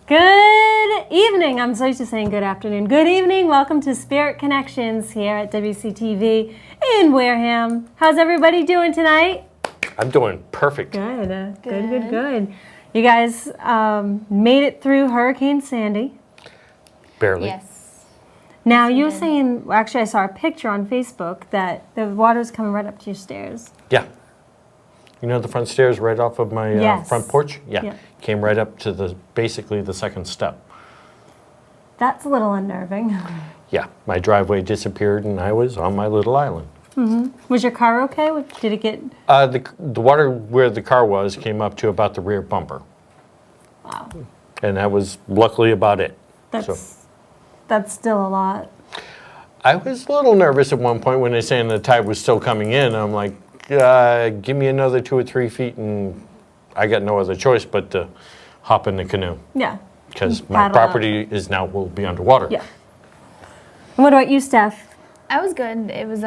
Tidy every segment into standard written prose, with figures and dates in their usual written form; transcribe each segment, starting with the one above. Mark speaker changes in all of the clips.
Speaker 1: Good evening. I'm so used to saying good afternoon. Good evening. Welcome to Spirit Connections here at WCTV in Wareham. How's everybody doing tonight?
Speaker 2: I'm doing perfect.
Speaker 1: Good. You guys made it through Hurricane Sandy.
Speaker 2: Barely.
Speaker 3: Yes.
Speaker 1: Now, you were saying, actually I saw a picture on Facebook that the water's coming right up to your stairs.
Speaker 2: Yeah. You know the front stairs right off of my
Speaker 1: Yes.
Speaker 2: front porch? Yeah.
Speaker 1: Yeah.
Speaker 2: Came right up to basically the second step.
Speaker 1: That's a little unnerving.
Speaker 2: Yeah. My driveway disappeared and I was on my little island.
Speaker 1: Mm-hmm. Was your car okay? Did it get...
Speaker 2: The water where the car was came up to about the rear bumper.
Speaker 1: Wow.
Speaker 2: And that was luckily about it.
Speaker 1: That's still a lot.
Speaker 2: I was a little nervous at one point when they saying the tide was still coming in. I'm like, give me another 2 or 3 feet, and I got no other choice but to hop in the canoe.
Speaker 1: Yeah.
Speaker 2: Because my property will be underwater.
Speaker 1: Yeah. And what about you, Steph?
Speaker 3: I was good. It was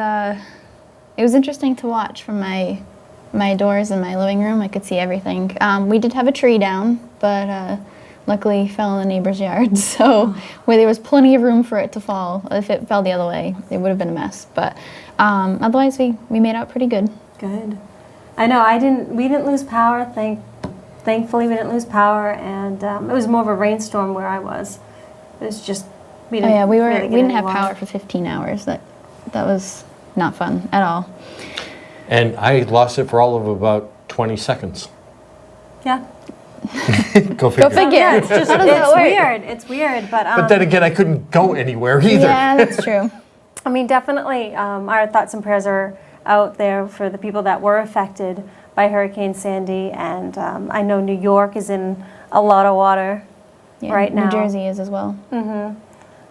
Speaker 3: interesting to watch from my doors in my living room. I could see everything. We did have a tree down, but luckily fell in the neighbor's yard. So where there was plenty of room for it to fall. If it fell the other way, it would have been a mess. But otherwise, we made out pretty good.
Speaker 1: Good. I know we didn't lose power. Thankfully, we didn't lose power, and it was more of a rainstorm where I was. It was just we didn't.
Speaker 3: We
Speaker 1: really
Speaker 3: didn't have
Speaker 1: water.
Speaker 3: power for 15 hours. That was not fun at all.
Speaker 2: And I lost it for all of about 20 seconds.
Speaker 1: Yeah.
Speaker 2: Go figure.
Speaker 1: Yeah, it's just
Speaker 3: How does that work?
Speaker 1: weird. It's weird, but
Speaker 2: But then again, I couldn't go anywhere either.
Speaker 3: Yeah, that's true.
Speaker 1: I mean, definitely, our thoughts and prayers are out there for the people that were affected by Hurricane Sandy, and I know New York is in a lot of water right now.
Speaker 3: New Jersey is as well.
Speaker 1: Mm-hmm.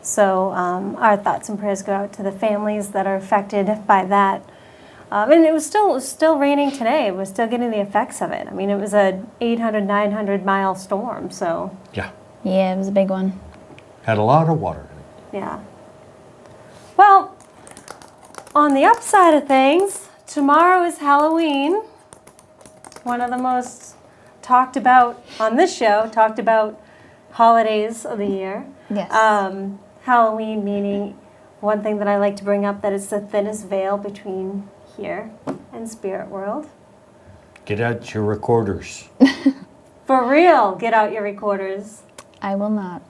Speaker 1: So our thoughts and prayers go out to the families that are affected by that. And it was still raining today. We're still getting the effects of it. I mean, it was a 800, 900 mile storm, so.
Speaker 2: Yeah.
Speaker 3: Yeah, it was a big one.
Speaker 2: Had a lot of water in it.
Speaker 1: Yeah. Well, on the upside of things, tomorrow is Halloween. One of the most talked about on this show, talked about holidays of the year.
Speaker 3: Yes.
Speaker 1: Halloween meaning one thing that I like to bring up, that it's the thinnest veil between here and spirit world.
Speaker 2: Get out your recorders.
Speaker 1: For real, get out your recorders.
Speaker 3: I will not.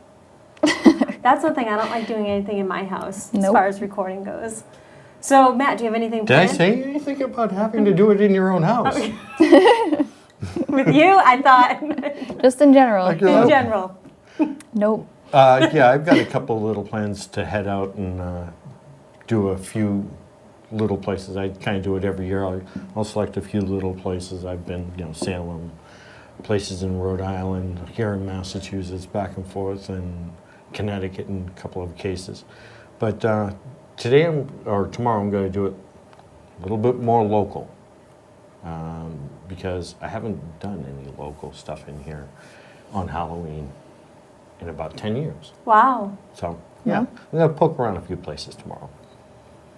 Speaker 1: That's one thing, I don't like doing anything in my house as
Speaker 3: Nope.
Speaker 1: far as recording goes. So, Matt, do you have anything
Speaker 2: Did I
Speaker 1: planned?
Speaker 2: say anything about having to do it in your own house?
Speaker 1: With you, I thought,
Speaker 3: Just in general.
Speaker 2: Like
Speaker 1: in general.
Speaker 3: Nope.
Speaker 2: Yeah, I've got a couple of little plans to head out and do a few little places. I kind of do it every year. I'll select a few little places. I've been, Salem, places in Rhode Island, here in Massachusetts, back and forth, and Connecticut in a couple of cases. But tomorrow I'm going to do it a little bit more local, because I haven't done any local stuff in here on Halloween in about 10 years.
Speaker 1: Wow.
Speaker 2: So, yeah, I'm going to poke around a few places tomorrow.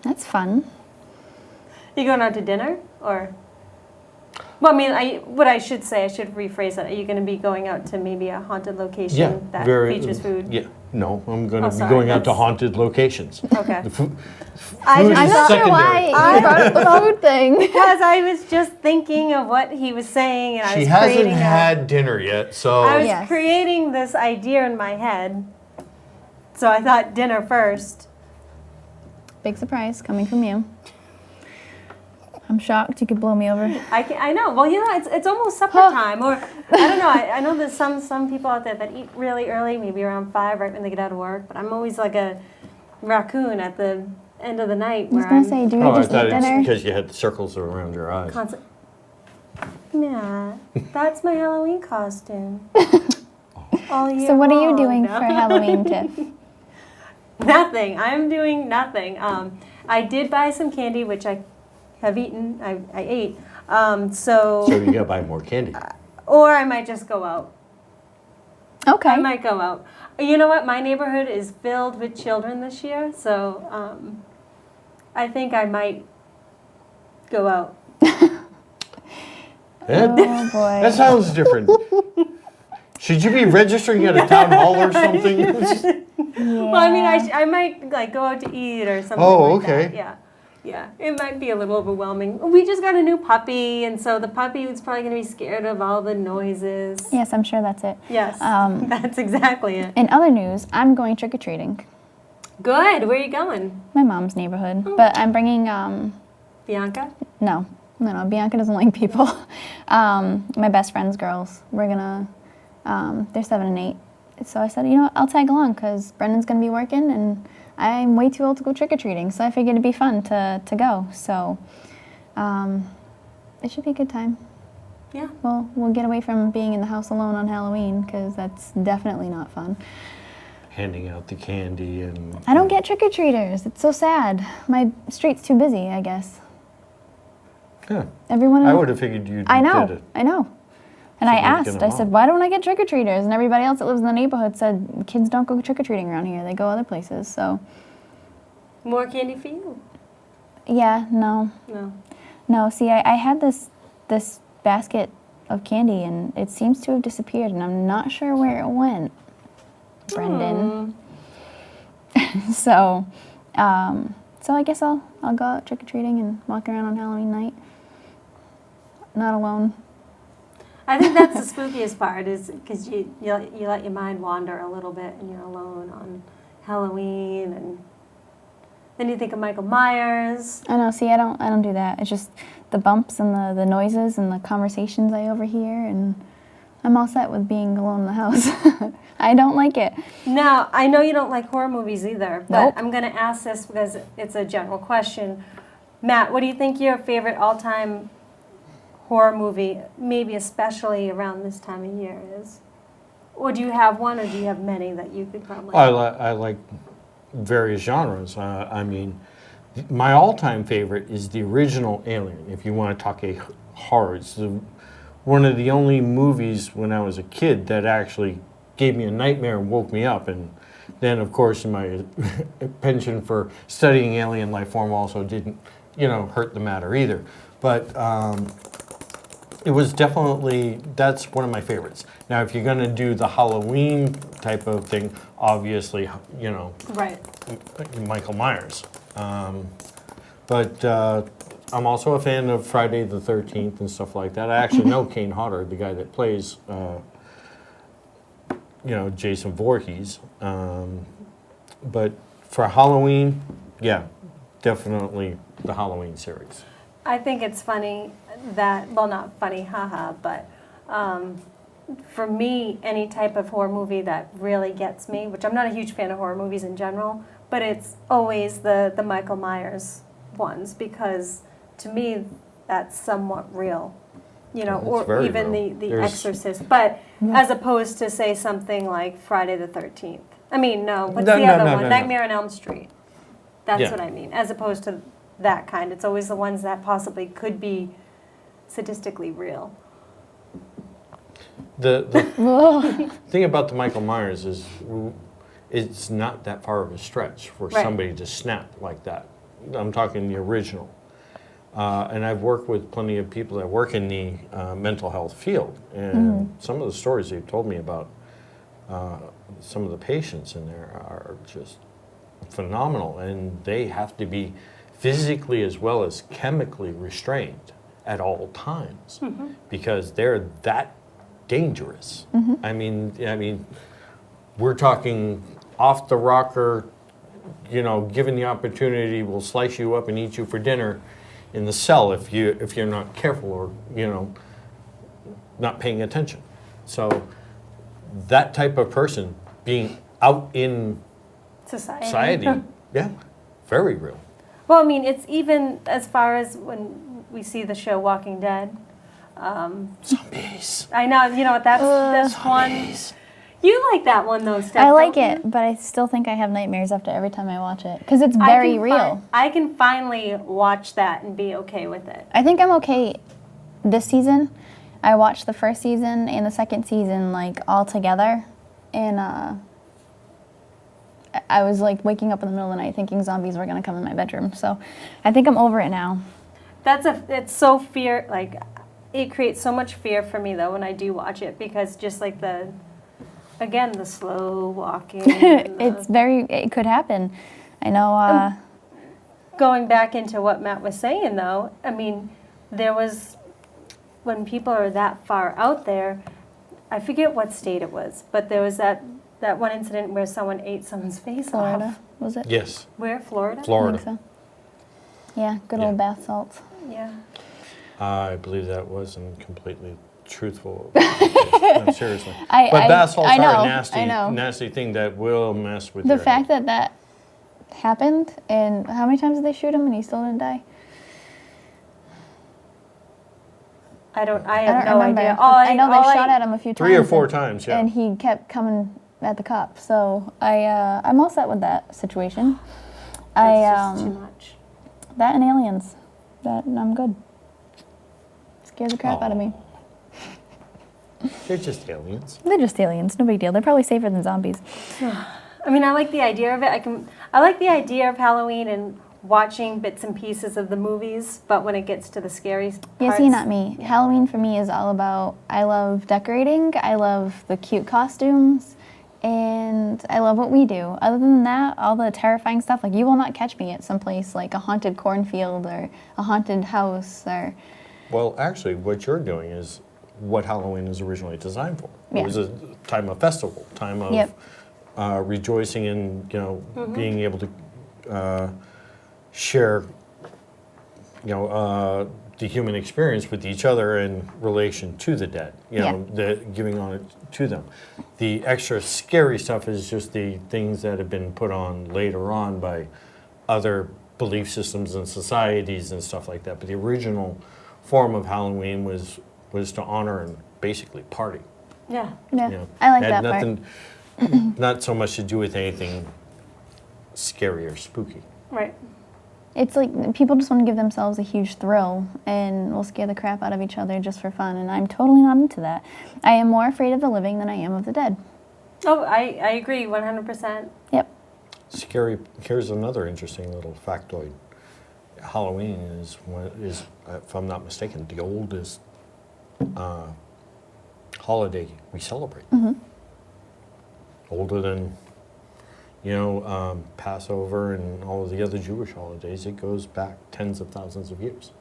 Speaker 3: That's fun.
Speaker 1: You going out to dinner, or? Well, I mean, I should rephrase that. Are you going to be going out to maybe a haunted location that features food?
Speaker 2: Yeah, no, I'm going to be
Speaker 1: sorry,
Speaker 2: going out to haunted locations.
Speaker 1: Okay.
Speaker 2: The food
Speaker 1: I'm
Speaker 2: is
Speaker 3: I'm not sure why
Speaker 2: secondary.
Speaker 3: you brought up the food thing.
Speaker 1: Because I was just thinking of what he was saying, and
Speaker 2: She hasn't had dinner yet, so
Speaker 1: I was
Speaker 3: Yes.
Speaker 1: creating this idea in my head. So I thought dinner first.
Speaker 3: Big surprise coming from you. I'm shocked you could blow me over.
Speaker 1: I know. Well, it's almost supper time, or I don't know. I know there's some people out there that eat really early, maybe around 5, right when they get out of work. But I'm always like a raccoon at the end of the night.
Speaker 3: I was going to say, do we
Speaker 2: I
Speaker 3: just
Speaker 2: thought
Speaker 3: eat
Speaker 2: it's
Speaker 3: dinner?
Speaker 2: because you had the circles around your eyes.
Speaker 1: Yeah, that's my Halloween costume. All year
Speaker 3: So what are you
Speaker 1: long.
Speaker 3: doing
Speaker 1: No.
Speaker 3: for Halloween, Tiff?
Speaker 1: Nothing. I'm doing nothing. I did buy some candy, which I have eaten. I ate.
Speaker 2: So you got to buy more candy.
Speaker 1: Or I might just go out.
Speaker 3: Okay.
Speaker 1: I might go out. You know what? My neighborhood is filled with children this year, so I think I might go out.
Speaker 3: Oh boy.
Speaker 2: That sounds different. Should you be registering at a town hall or something?
Speaker 1: Well, I mean, I might like go out to eat or something
Speaker 2: Oh,
Speaker 1: like
Speaker 2: okay.
Speaker 1: that. Yeah. Yeah, it might be a little overwhelming. We just got a new puppy, and so the puppy is probably going to be scared of all the noises.
Speaker 3: Yes, I'm sure that's it.
Speaker 1: Yes, that's exactly it.
Speaker 3: In other news, I'm going trick-or-treating.
Speaker 1: Good. Where are you going?
Speaker 3: My mom's neighborhood. But I'm bringing,
Speaker 1: Bianca?
Speaker 3: no, Bianca doesn't like people. My best friend's girls. We're gonna, they're 7 and 8. So I said, you know what, I'll tag along because Brendan's gonna be working and I'm way too old to go trick-or-treating. So I figured it'd be fun to go. So it should be a good time.
Speaker 1: Yeah.
Speaker 3: Well, we'll get away from being in the house alone on Halloween because that's definitely not fun.
Speaker 2: Handing out the candy and...
Speaker 3: I don't get trick-or-treaters. It's so sad. My street's too busy, I guess.
Speaker 2: Yeah.
Speaker 3: Everyone.
Speaker 2: I would have figured you did it.
Speaker 3: I know. And I
Speaker 2: So you're
Speaker 3: asked,
Speaker 2: gonna
Speaker 3: I said, why don't I get trick-or-treaters? And everybody else that lives in the neighborhood said, kids don't go trick-or-treating around here. They go other places, so.
Speaker 1: More candy for you?
Speaker 3: Yeah, no. No, see, I had this basket of candy, and it seems to have disappeared, and I'm not sure where it went, Brendan. So I guess I'll go out trick-or-treating and walk around on Halloween night. Not alone.
Speaker 1: I think that's the spookiest part is because you let your mind wander a little bit and you're alone on Halloween, and then you think of Michael Myers.
Speaker 3: I know. See, I don't do that. It's just the bumps and the noises and the conversations I overhear, and I'm all set with being alone in the house. I don't like it.
Speaker 1: Now, I know you don't like horror movies either, but
Speaker 3: Nope.
Speaker 1: I'm going to ask this because it's a general question. Matt, what do you think your favorite all-time horror movie, maybe especially around this time of year, is? Or do you have one, or do you have many that you could probably...
Speaker 2: I like various genres. I mean, my all-time favorite is the original Alien, if you want to talk a horror. It's one of the only movies when I was a kid that actually gave me a nightmare and woke me up. And then, of course, my penchant for studying alien life form also didn't, hurt the matter either. But it was definitely, that's one of my favorites. Now, if you're going to do the Halloween type of thing, obviously,
Speaker 1: Right.
Speaker 2: Michael Myers. But I'm also a fan of Friday the 13th and stuff like that. I actually know Kane Hodder, the guy that plays, Jason Voorhees. But for Halloween, yeah, definitely the Halloween series.
Speaker 1: I think it's funny that, well, not funny, haha, but for me, any type of horror movie that really gets me, which I'm not a huge fan of horror movies in general, but it's always the Michael Myers ones, because to me, that's somewhat real, or
Speaker 2: very
Speaker 1: even
Speaker 2: real.
Speaker 1: the Exorcist, but as opposed to, say, something like Friday the 13th. I mean, no, what's the other one? Nightmare on Elm Street. That's what I mean, as opposed to that kind. It's always the ones that possibly could be sadistically real.
Speaker 2: The thing about the Michael Myers is it's not that far of a stretch for
Speaker 1: Right.
Speaker 2: somebody to snap like that. I'm talking the original. And I've worked with plenty of people that work in the mental health field. And some of the stories they've told me about some of the patients in there are just phenomenal. And they have to be physically as well as chemically restrained at all times because they're that dangerous. I mean, we're talking off the rocker, given the opportunity, we'll slice you up and eat you for dinner in the cell if you're not careful or not paying attention. So that type of person being out in society, yeah, very real.
Speaker 1: Well, I mean, it's even as far as when we see the show Walking Dead.
Speaker 2: Zombies.
Speaker 1: I know, that's one.
Speaker 2: Zombies.
Speaker 1: You like that one though, Steph.
Speaker 3: I like
Speaker 1: don't
Speaker 3: it,
Speaker 1: you?
Speaker 3: but I still think I have nightmares after every time I watch it because it's very real.
Speaker 1: I can finally watch that and be okay with it.
Speaker 3: I think I'm okay this season. I watched the first season and the second season all together, and I was waking up in the middle of the night thinking zombies were gonna come in my bedroom. So I think I'm over it now.
Speaker 1: It's so fear, it creates so much fear for me though when I do watch it, because just like the again, the slow walking. and
Speaker 3: It could happen. I know.
Speaker 1: Going back into what Matt was saying, though, I mean, there was, when people are that far out there, I forget what state it was, but there was that one incident where someone ate someone's face
Speaker 3: Florida,
Speaker 1: off.
Speaker 3: was it?
Speaker 2: Yes,
Speaker 1: Where? Florida?
Speaker 2: Florida.
Speaker 3: I think so. Yeah, good old bath salts.
Speaker 1: Yeah.
Speaker 2: I believe that wasn't completely truthful. No, seriously.
Speaker 3: I
Speaker 2: bath salts
Speaker 3: I know,
Speaker 2: are a
Speaker 3: I know.
Speaker 2: nasty thing that will mess with
Speaker 3: The
Speaker 2: your
Speaker 3: fact
Speaker 2: head.
Speaker 3: that happened, and how many times did they shoot him and he still didn't die?
Speaker 1: I have
Speaker 3: don't
Speaker 1: no
Speaker 3: remember.
Speaker 1: idea.
Speaker 3: I know they shot at him a few times.
Speaker 2: 3 or 4 times, yeah.
Speaker 3: And he kept coming at the cop. So I'm all set with that situation.
Speaker 1: That's just too much.
Speaker 3: That and aliens. I'm good. Scared the crap out of me.
Speaker 2: They're just aliens.
Speaker 3: They're just aliens. No big deal. They're probably safer than zombies.
Speaker 1: I mean, I like the idea of it. I like the idea of Halloween and watching bits and pieces of the movies, but when it gets to the scary parts...
Speaker 3: Yeah, see, not me. Halloween for me is all about, I love decorating, I love the cute costumes, and I love what we do. Other than that, all the terrifying stuff, like you will not catch me at someplace like a haunted cornfield or a haunted house or...
Speaker 2: Well, actually, what you're doing is what Halloween is originally designed for.
Speaker 3: Yeah.
Speaker 2: It was a time of festival, time of
Speaker 3: Yep.
Speaker 2: Rejoicing and being able to share the human experience with each other in relation to the dead. Giving on it to them. The extra scary stuff is just the things that have been put on later on by other belief systems and societies and stuff like that. But the original form of Halloween was to honor and basically party.
Speaker 1: Yeah.
Speaker 3: Yeah, I like
Speaker 2: Had
Speaker 3: that part.
Speaker 2: nothing, not so much to do with anything scary or spooky.
Speaker 1: Right.
Speaker 3: It's like people just want to give themselves a huge thrill and will scare the crap out of each other just for fun, and I'm totally not into that. I am more afraid of the living than I am of the dead.
Speaker 1: Oh, I agree 100%.
Speaker 3: Yep.
Speaker 2: Scary. Here's another interesting little factoid. Halloween is, if I'm not mistaken, the oldest holiday we celebrate.
Speaker 3: Mm-hmm.
Speaker 2: Older than, Passover and all of the other Jewish holidays. It goes back tens of thousands of years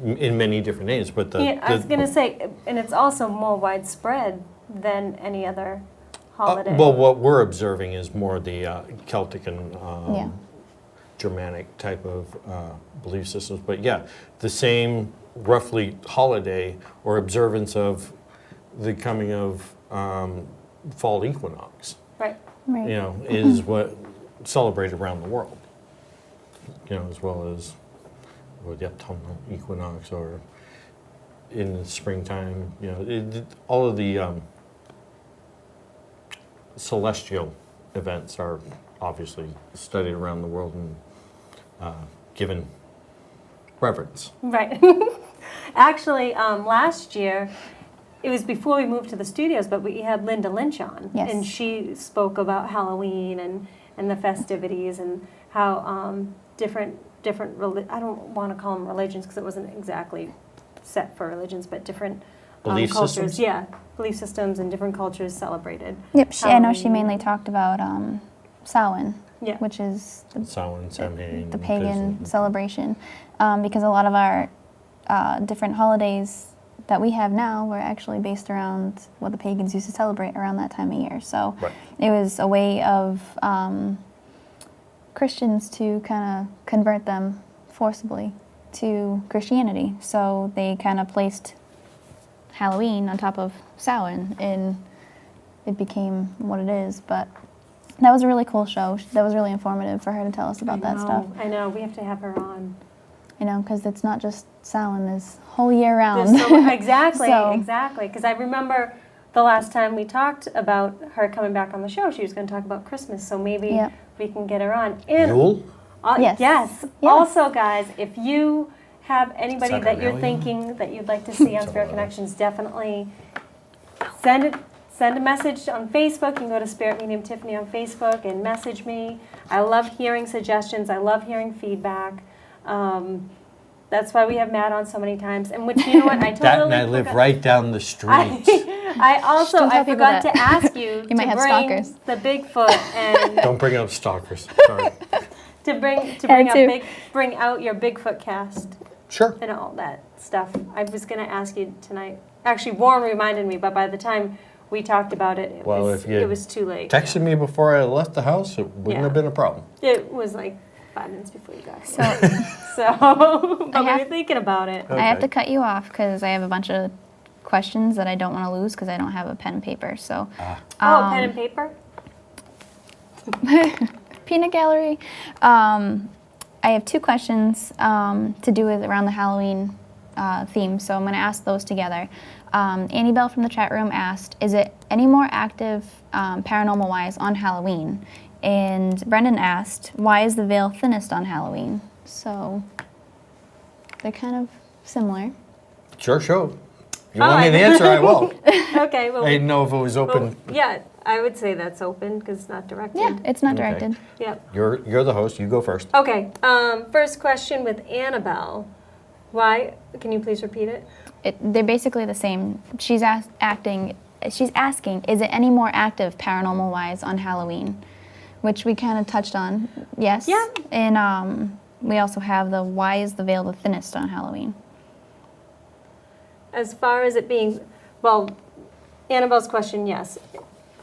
Speaker 2: in many different names. But
Speaker 1: I was going to say, and it's also more widespread than any other holiday.
Speaker 2: well, what we're observing is more the Celtic and
Speaker 3: Yeah.
Speaker 2: Germanic type of belief systems. But yeah, the same roughly holiday or observance of the coming of fall equinox,
Speaker 1: Right.
Speaker 3: Right.
Speaker 2: is what celebrated around the world. As well as the autumnal equinox or in the springtime. All of the celestial events are obviously studied around the world and given reverence.
Speaker 1: Right. Actually, last year, it was before we moved to the studios, but we had Linda Lynch on.
Speaker 3: Yes.
Speaker 1: And she spoke about Halloween and the festivities and how different I don't want to call them religions because it wasn't exactly set for religions, but different
Speaker 2: Belief
Speaker 1: cultures.
Speaker 2: systems?
Speaker 1: Yeah, belief systems and different cultures celebrated.
Speaker 3: Yep. I know she
Speaker 1: Halloween.
Speaker 3: mainly talked about Samhain,
Speaker 1: Yeah.
Speaker 3: which is
Speaker 2: Samhain, Samhain.
Speaker 3: the pagan celebration, because a lot of our different holidays that we have now were actually based around what the pagans used to celebrate around that time of year. So
Speaker 2: Right.
Speaker 3: it was a way of Christians to kind of convert them forcibly to Christianity. So they kind of placed Halloween on top of Samhain, and it became what it is. But that was a really cool show. That was really informative for her to tell us about that stuff.
Speaker 1: I know. We have to have her on.
Speaker 3: Because it's not just Samhain, there's whole year round.
Speaker 1: Exactly,
Speaker 3: So-
Speaker 1: exactly. Because I remember the last time we talked about her coming back on the show, she was going to talk about Christmas. So maybe
Speaker 3: Yep.
Speaker 1: we can get her on. And
Speaker 2: Yule?
Speaker 3: Yes.
Speaker 1: Yes.
Speaker 3: Yes.
Speaker 1: Also, guys, if you have anybody that you're
Speaker 2: Saturnalia?
Speaker 1: thinking that you'd like to see on Spirit Connections, definitely send a message on Facebook. You can go to Spirit Medium Tiffany on Facebook and message me. I love hearing suggestions. I love hearing feedback. That's why we have Matt on so many times. And which, you know what, I totally
Speaker 2: That and I live
Speaker 1: forgot-
Speaker 2: right down the street.
Speaker 3: Don't tell
Speaker 1: I
Speaker 3: people
Speaker 1: forgot
Speaker 3: that.
Speaker 1: to ask you
Speaker 3: You might
Speaker 1: to
Speaker 3: have
Speaker 1: bring
Speaker 3: stalkers.
Speaker 1: the Bigfoot and
Speaker 2: Don't bring up stalkers. Sorry.
Speaker 1: bring out your Bigfoot cast
Speaker 2: Sure.
Speaker 1: and all that stuff. I was gonna ask you tonight. Actually, Warren reminded me, but by the time we talked about it,
Speaker 2: Well, if you
Speaker 1: it was too late.
Speaker 2: Texted me before I left the house, it wouldn't
Speaker 1: Yeah.
Speaker 2: have been a problem.
Speaker 1: It was like 5 minutes before you got here.
Speaker 3: So
Speaker 1: So, but we
Speaker 3: have-
Speaker 1: were thinking about it.
Speaker 3: I have
Speaker 2: Okay.
Speaker 3: to cut you off because I have a bunch of questions that I don't want to lose because I don't have a pen and paper. So,
Speaker 1: Oh, pen and paper?
Speaker 3: peanut gallery. I have 2 questions to do with around the Halloween theme, so I'm going to ask those together. Annie Bell from the chat room asked, "Is it any more active paranormal-wise on Halloween?" And Brendan asked, "Why is the veil thinnest on Halloween?" So they're kind of similar.
Speaker 2: Sure. You want me to answer, I will.
Speaker 1: Okay, well,
Speaker 2: I didn't know if it was open.
Speaker 1: yeah, I would say that's open because it's not directed.
Speaker 3: Yeah, it's not
Speaker 2: Okay.
Speaker 3: directed.
Speaker 1: Yep.
Speaker 2: You're the host. You go first.
Speaker 1: Okay, first question with Annabelle. Why, can you please repeat it?
Speaker 3: They're basically the same. She's asking, is it any more active paranormal-wise on Halloween? Which we kind of touched on, yes.
Speaker 1: Yeah.
Speaker 3: And we also have the why is the veil the thinnest on Halloween?
Speaker 1: As far as it being, well, Annabelle's question, yes.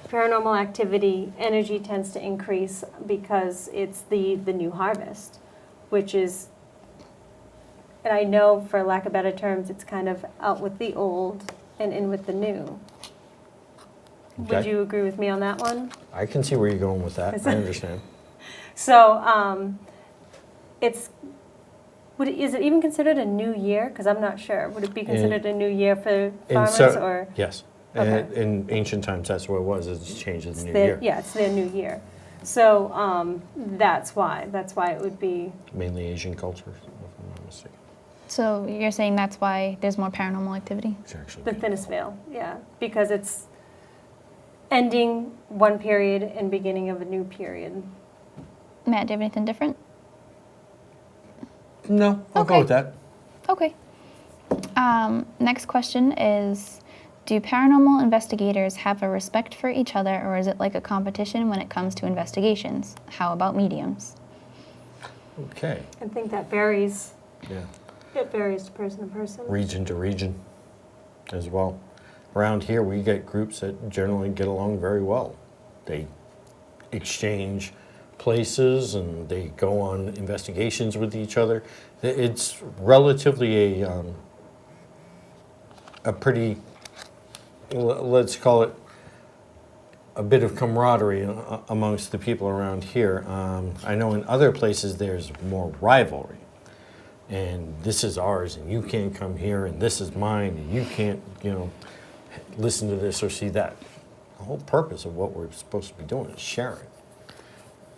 Speaker 1: Paranormal activity, energy tends to increase because it's the new harvest, which is, and I know for lack of better terms, it's kind of out with the old and in with the new. Would
Speaker 2: Okay.
Speaker 1: you agree with me on that one?
Speaker 2: I can see where you're going with that. I understand.
Speaker 1: So, is it even considered a new year? Because I'm not sure. Would it be considered a new year for farmers or?
Speaker 2: Yes.
Speaker 1: Okay.
Speaker 2: In ancient times, that's what it was. It's changed to the new year.
Speaker 1: Yeah, it's their new year. So that's why it would be.
Speaker 2: Mainly Asian culture, if I'm not mistaken.
Speaker 3: So you're saying that's why there's more paranormal activity?
Speaker 2: It's actually
Speaker 1: The thinnest veil, yeah, because it's ending one period and beginning of a new period.
Speaker 3: Matt, do you have anything different?
Speaker 2: No, I'll go
Speaker 3: Okay.
Speaker 2: with that.
Speaker 3: Okay. Next question is, do paranormal investigators have a respect for each other, or is it like a competition when it comes to investigations? How about mediums?
Speaker 2: Okay.
Speaker 1: I think that varies.
Speaker 2: Yeah.
Speaker 1: It varies person to person.
Speaker 2: Region to region as well. Around here, we get groups that generally get along very well. They exchange places and they go on investigations with each other. It's relatively a pretty, let's call it, a bit of camaraderie amongst the people around here. I know in other places there's more rivalry. And this is ours, and you can't come here, and this is mine, and you can't, listen to this or see that. The whole purpose of what we're supposed to be doing is sharing.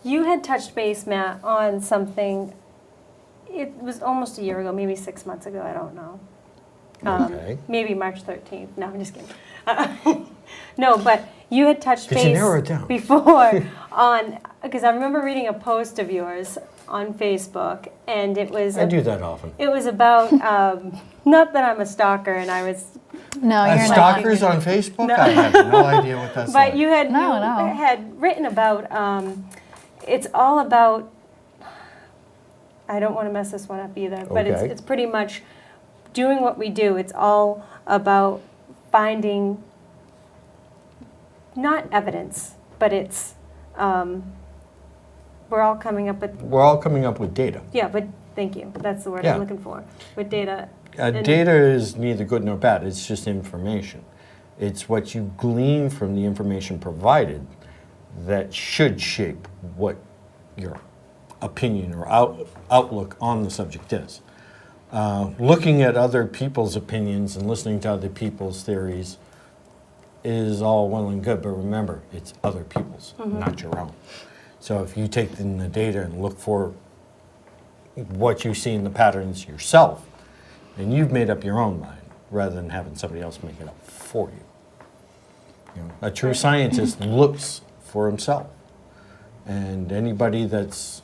Speaker 1: You had touched base, Matt, on something. It was almost a year ago, maybe 6 months ago. I don't know.
Speaker 2: Okay.
Speaker 1: Maybe March 13th. No, I'm just kidding. No, but you had touched
Speaker 2: Could you
Speaker 1: base
Speaker 2: narrow it down?
Speaker 1: before on, because I remember reading a post of yours on Facebook, and it was
Speaker 2: I do that often.
Speaker 1: it was about not that I'm a stalker, and I was,
Speaker 3: No, you're not.
Speaker 2: Stalkers on Facebook? I have no idea what that's like.
Speaker 1: but you had
Speaker 3: No,
Speaker 1: you
Speaker 3: no.
Speaker 1: had written about it's all about. I don't want to mess this one up either, but
Speaker 2: Okay.
Speaker 1: it's pretty much doing what we do. It's all about finding not evidence, but it's we're all coming up with
Speaker 2: We're all coming up with data.
Speaker 1: yeah, but thank you. That's the word
Speaker 2: Yeah.
Speaker 1: I'm looking for. With data. And-
Speaker 2: Data is neither good nor bad. It's just information. It's what you glean from the information provided that should shape what your opinion or outlook on the subject is. Looking at other people's opinions and listening to other people's theories is all well and good, but remember, it's other people's, not your own. So if you take in the data and look for what you see in the patterns yourself, and you've made up your own mind rather than having somebody else make it up for you. A true scientist looks for himself. And anybody that's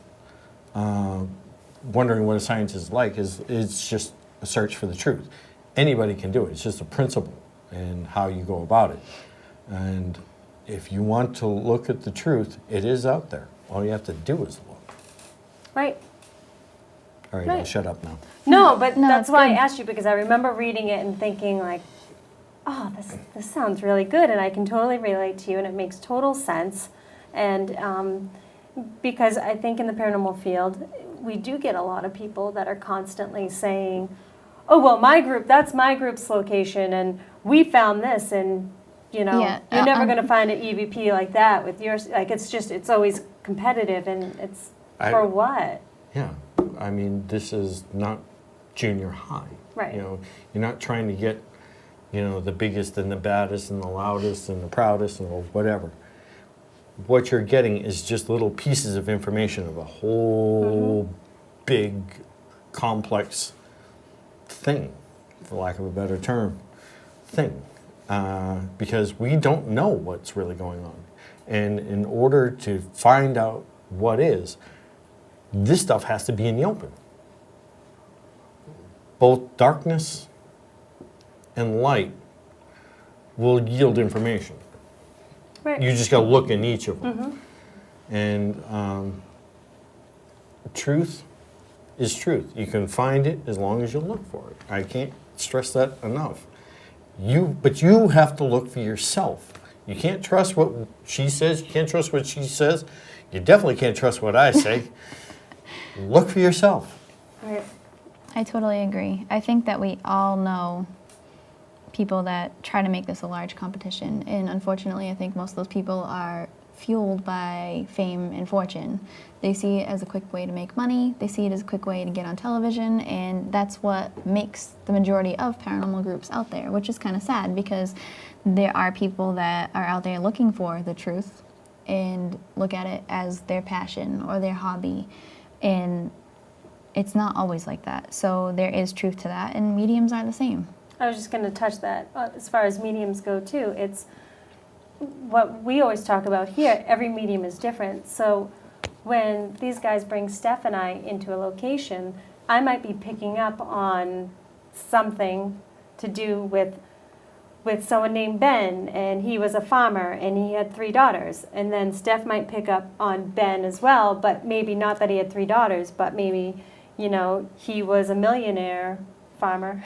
Speaker 2: wondering what a scientist is like it's just a search for the truth. Anybody can do it. It's just a principle and how you go about it. And if you want to look at the truth, it is out there. All you have to do is look.
Speaker 1: Right.
Speaker 2: All right, I'll
Speaker 1: Right.
Speaker 2: shut up now.
Speaker 1: No, but
Speaker 3: No,
Speaker 1: that's
Speaker 3: it's
Speaker 1: why
Speaker 3: good.
Speaker 1: I asked you, because I remember reading it and thinking like, oh, this sounds really good, and I can totally relate to you, and it makes total sense. And because I think in the paranormal field, we do get a lot of people that are constantly saying, oh, well, that's my group's location, and we found this, and you know,
Speaker 3: Yeah,
Speaker 1: you're never going to find an EVP like that with yours. Like, it's always competitive, and it's for what?
Speaker 2: Yeah, I mean, this is not junior high.
Speaker 1: Right.
Speaker 2: You know, you're not trying to get, you know, the biggest and the baddest and the loudest and the proudest and whatever. What you're getting is just little pieces of information of a whole big, complex thing, for lack of a better term, thing. Because we don't know what's really going on. And in order to find out what is, this stuff has to be in the open. Both darkness and light will yield information.
Speaker 1: Right.
Speaker 2: You just got to look in each of them. And truth is truth. You can find it as long as you look for it. I can't stress that enough. But you have to look for yourself. You can't trust what she says. You can't trust what she says. You definitely can't trust what I say. Look for yourself.
Speaker 1: Right.
Speaker 3: I totally agree. I think that we all know people that try to make this a large competition, and unfortunately I think most of those people are fueled by fame and fortune. They see it as a quick way to make money, they see it as a quick way to get on television, and that's what makes the majority of paranormal groups out there, which is kind of sad because there are people that are out there looking for the truth and look at it as their passion or their hobby, and it's not always like that. So there is truth to that, and mediums are the same.
Speaker 1: I was just going to touch that. As far as mediums go, too, it's what we always talk about here. Every medium is different. So when these guys bring Steph and I into a location, I might be picking up on something to do with someone named Ben, and he was a farmer, and he had 3 daughters. And then Steph might pick up on Ben as well, but maybe not that he had 3 daughters, but maybe, you know, he was a millionaire farmer.